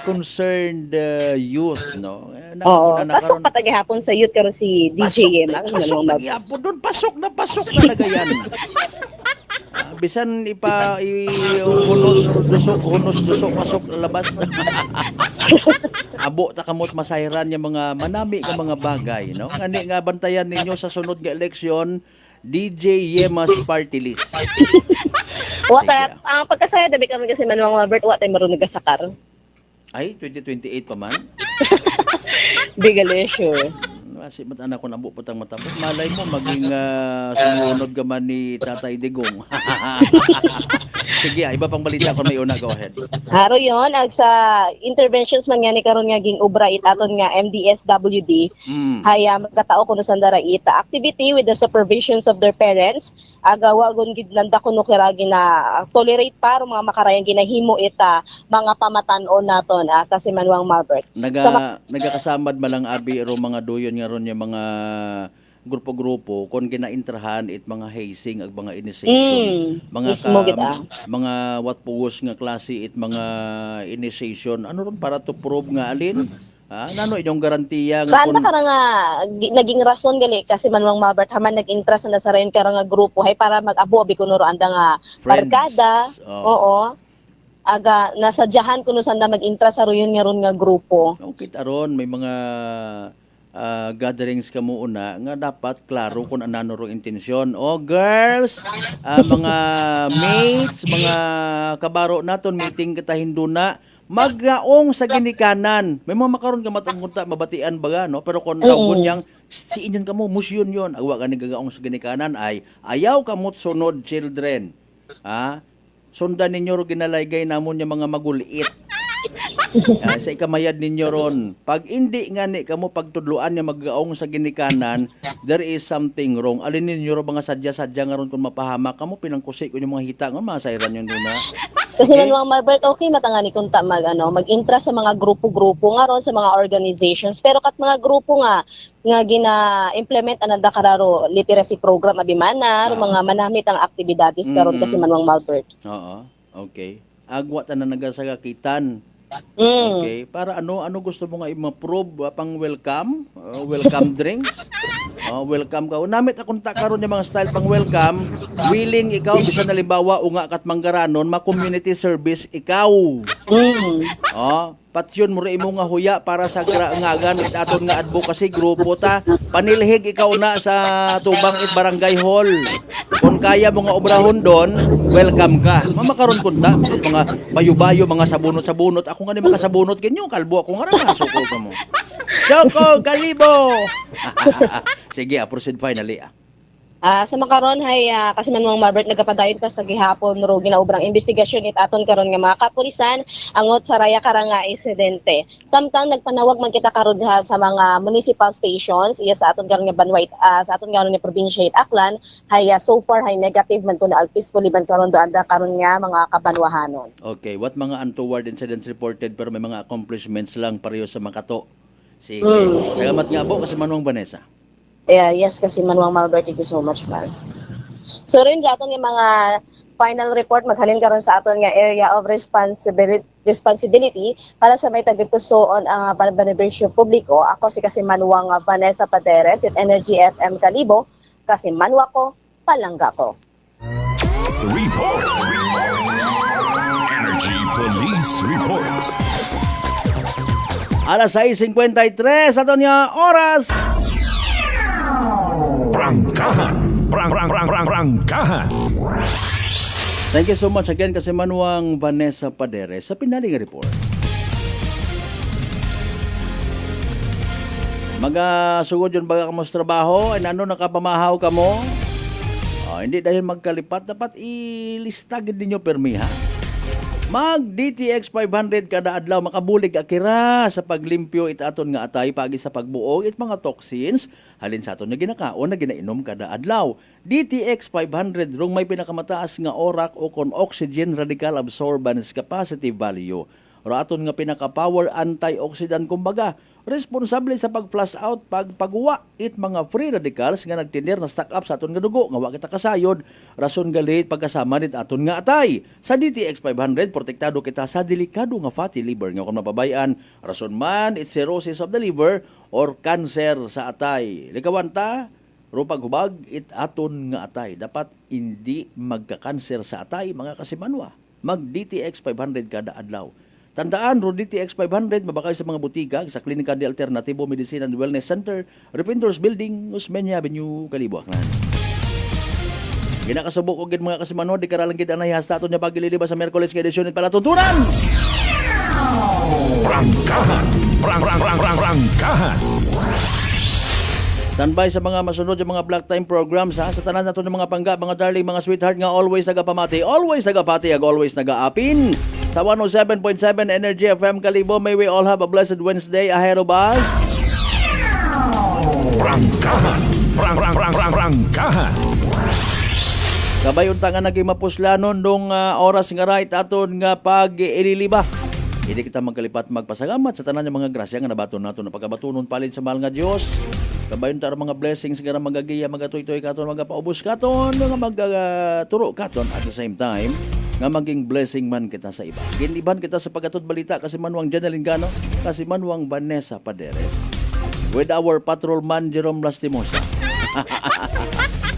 S8: concerned youth, no?
S2: Pasok pa tagahapon sa youth pero si DJ Yema.
S8: Pasok tagahapon doon, pasok talaga yan. Bisan hunos-dusok pasok labas. Abo ta kamot masayran yung mga manami nga mga bagay, no? Ngani nga bantayan ninyo sa sunod nga eleksyon, DJ Yemas Party List.
S2: Ang pagkasaya dabi kami kasi Manuang Malbert, wa tay marunong gasakar.
S8: Ay, 2028 pa man.
S2: Di gali sure.
S8: Kasi anak ko nabo patang matapos. Malay mo maging sumunod ka man ni Tatay Digong. Sige, iba pang balita kung may una, go ahead.
S2: Haro yon ag sa interventions man nga ni karon nga ging obra itaton nga MDSWD. Haya magkatao kuno sandara ita activity with the supervisions of their parents. Aga wagon gid nanda kuno kiragi na tolerate para mga makarayang ginahimo ita mga pamatan-on naton kasi Manuang Malbert.
S8: Nagakasamad malang abi ro mga duyon nga ron yung mga grupo-grupo kon ginaintrahan it mga hazing ag mga initiation mga watpugos nga klase it mga initiation ano ron para to prove nga alin nano inyong garantiya nga
S2: kun ka nga naging rason gali kasi Manuang Malbert haman nag-interest na sa rin karang nga grupo hay para mag-abo abi kuno ro anda nga barkada oo aga nasadyahan kuno sanda mag-interest sa ron nga grupo.
S8: Okay aron may mga gatherings ka mo una nga dapat klaro kung anano ro intensyon. Girls, mga mates, mga kabaro naton meeting kita hinduna maggaong sa ginikanan. May mga makaron ka matungkunta mabatian baga no pero kung tawgon yang si inyon kamo musyon yon agwa ka nigagaong sa ginikanan ay ayaw kamot sunod children. Sundan ninyo ro ginalaygay namon yung mga maguliit. Sa ikamayad ninyo ron. Pag hindi nga ni kamo pagtudluan nga maggaong sa ginikanan, there is something wrong. Alin ninyo ro mga sadya-sadya nga ron kung mapahamak kamo pinangkusi ko yung mga hita nga masayran yun doon na.
S2: Kasi Manuang Malbert okay matangani kun ta mag-interest sa mga grupo-grupo nga ron sa mga organizations pero kat mga grupo nga gina-implement ananda kararo literacy program abimana mga manamit ang aktibidades karon kasi Manuang Malbert.
S8: Oo. Okay. Agwa ta na nagasagakitan. Okay, para ano gusto mo nga i-approve pang welcome drinks. Welcome ka. Namit akong karon yung mga style pang welcome, willing ikaw bisan halimbawa unga kat manggaranon, ma-community service ikaw. Patyon mo rin mo nga huya para sa ngagan it aton nga advocacy grupo ta panilhig ikaw na sa Tubang it Barangay Hall. Kung kaya mo nga obrahon doon, welcome ka. Mamakaron kunta mga bayo-bayo, mga sabunot-sabunot. Ako nga ni makasabunot kinyo, kalbo ako nga ra suko ka mo. Soko Kalibo. Sige, proceed finally.
S2: Sa makaron hay kasi Manuang Malbert nagapadayon pa sa gihapon ro ginaubrang investigasyon it aton karon nga mga kapulisan angot sa raya karanga insidente. Samtang nagpanawag man kita karon sa mga municipal stations iya sa aton karon nga banway sa aton karon nga probinsya it Aklan hay so far hay negative man kuno ag peacefully man karon do anda karon nga mga kabanwahanon.
S8: Okay, what mga untoward incidents reported pero may mga accomplishments lang pareho sa makato. Sige. Salamat nga po kasi Manuang Vanessa.
S2: Yes, kasi Manuang Malbert, thank you so much, man. So rin aton yung mga final report maghalin karon sa aton nga area of responsibility para sa may tagpusoon ang benepisyo publiko. Ako si kasi Manuang Vanessa Paderes at Energy FM Kalibo kasi manwa ko, palangga ko.
S23: Report. Energy Police Report.
S8: Alas 6:53 sa aton nga oras. Prangkahan. Thank you so much again kasi Manuang Vanessa Paderes sa pinaling report. Magasugod yun baga kamo sa trabaho, ay ano nakapamahaw ka mo, Hindi dahil magkalipat, dapat ilista gid ninyo permi ha. Mag DTX 500 kada adlaw makabulig akira sa paglimpyo itaton nga atay pagi sa pagbuog it mga toxins halin sa aton nga ginakaon na ginainom kada adlaw. DTX 500 rong may pinakamataas nga ORAC o kon oxygen radical absorbance capacity value. Ro aton nga pinaka-power antioxidant kumbaga responsable sa pag-flush out, pagpaguwa it mga free radicals nga nagtinir na stock up sa aton nga dugo nga wa kita kasayod rason galit pagkasama nit aton nga atay. Sa DTX 500 protektado kita sa delikado nga fatty liver nga kung mapabayan rason man it cirrhosis of the liver or cancer sa atay. Likawan ta ro paghubag it aton nga atay dapat hindi magka-cancer sa atay mga kasimanwa. Mag DTX 500 kada adlaw. Tandaan, ro DTX 500 mabakay sa mga butika sa Klinika de Alternativo Medicine and Wellness Center, Repindors Building, Usmeña Avenue, Kalibo, Aklan. Ginakasubok og gid mga kasimanwa di karalang gid anay hasta aton nya pagililiba sa Miyerkules nga edisyon it palatuntunan.
S23: Prangkahan.
S8: Standby sa mga masunod yung mga black time programs ha. Sa tanan nato ng mga pangga, mga darling, mga sweetheart nga always nagapamati, always nagapati, ag always nagaapin. Sa 107.7 Energy FM Kalibo, may we all have a blessed Wednesday ahead of us.
S23: Prangkahan.
S8: Kabay unta nga naging mapuslanon nung oras nga right aton nga pag-ililiba. Hindi kita magkalipat magpasalamat sa tanan ng mga grasya nga nabaton nato na pagkabatunon palin sa mahal nga Dios. Kabayon ta mga blessings nga magagiya magatoy-toy katon magapaubos katon nga magaturo katon at the same time nga maging blessing man kita sa iba. Giniban kita sa pagatud balita kasi manwang Janeline Gano, kasi manwang Vanessa Paderes. With our patrolman Jerome Lastimosa.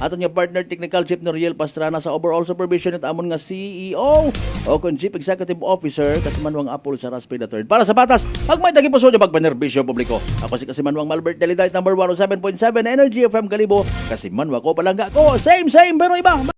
S8: Aton nga partner technical chief Noriel Pastrana sa overall supervision at amon nga CEO o kon Chief Executive Officer Kasimanwang Apple Saraspe III. Para sa batas, pag may tagipuso niya pagpanerbisyo publiko. Ako si Kasimanwang Malbert Delidite number 107.7 Energy FM Kalibo. Kasimanwa ko palangga ko. Same pero iba.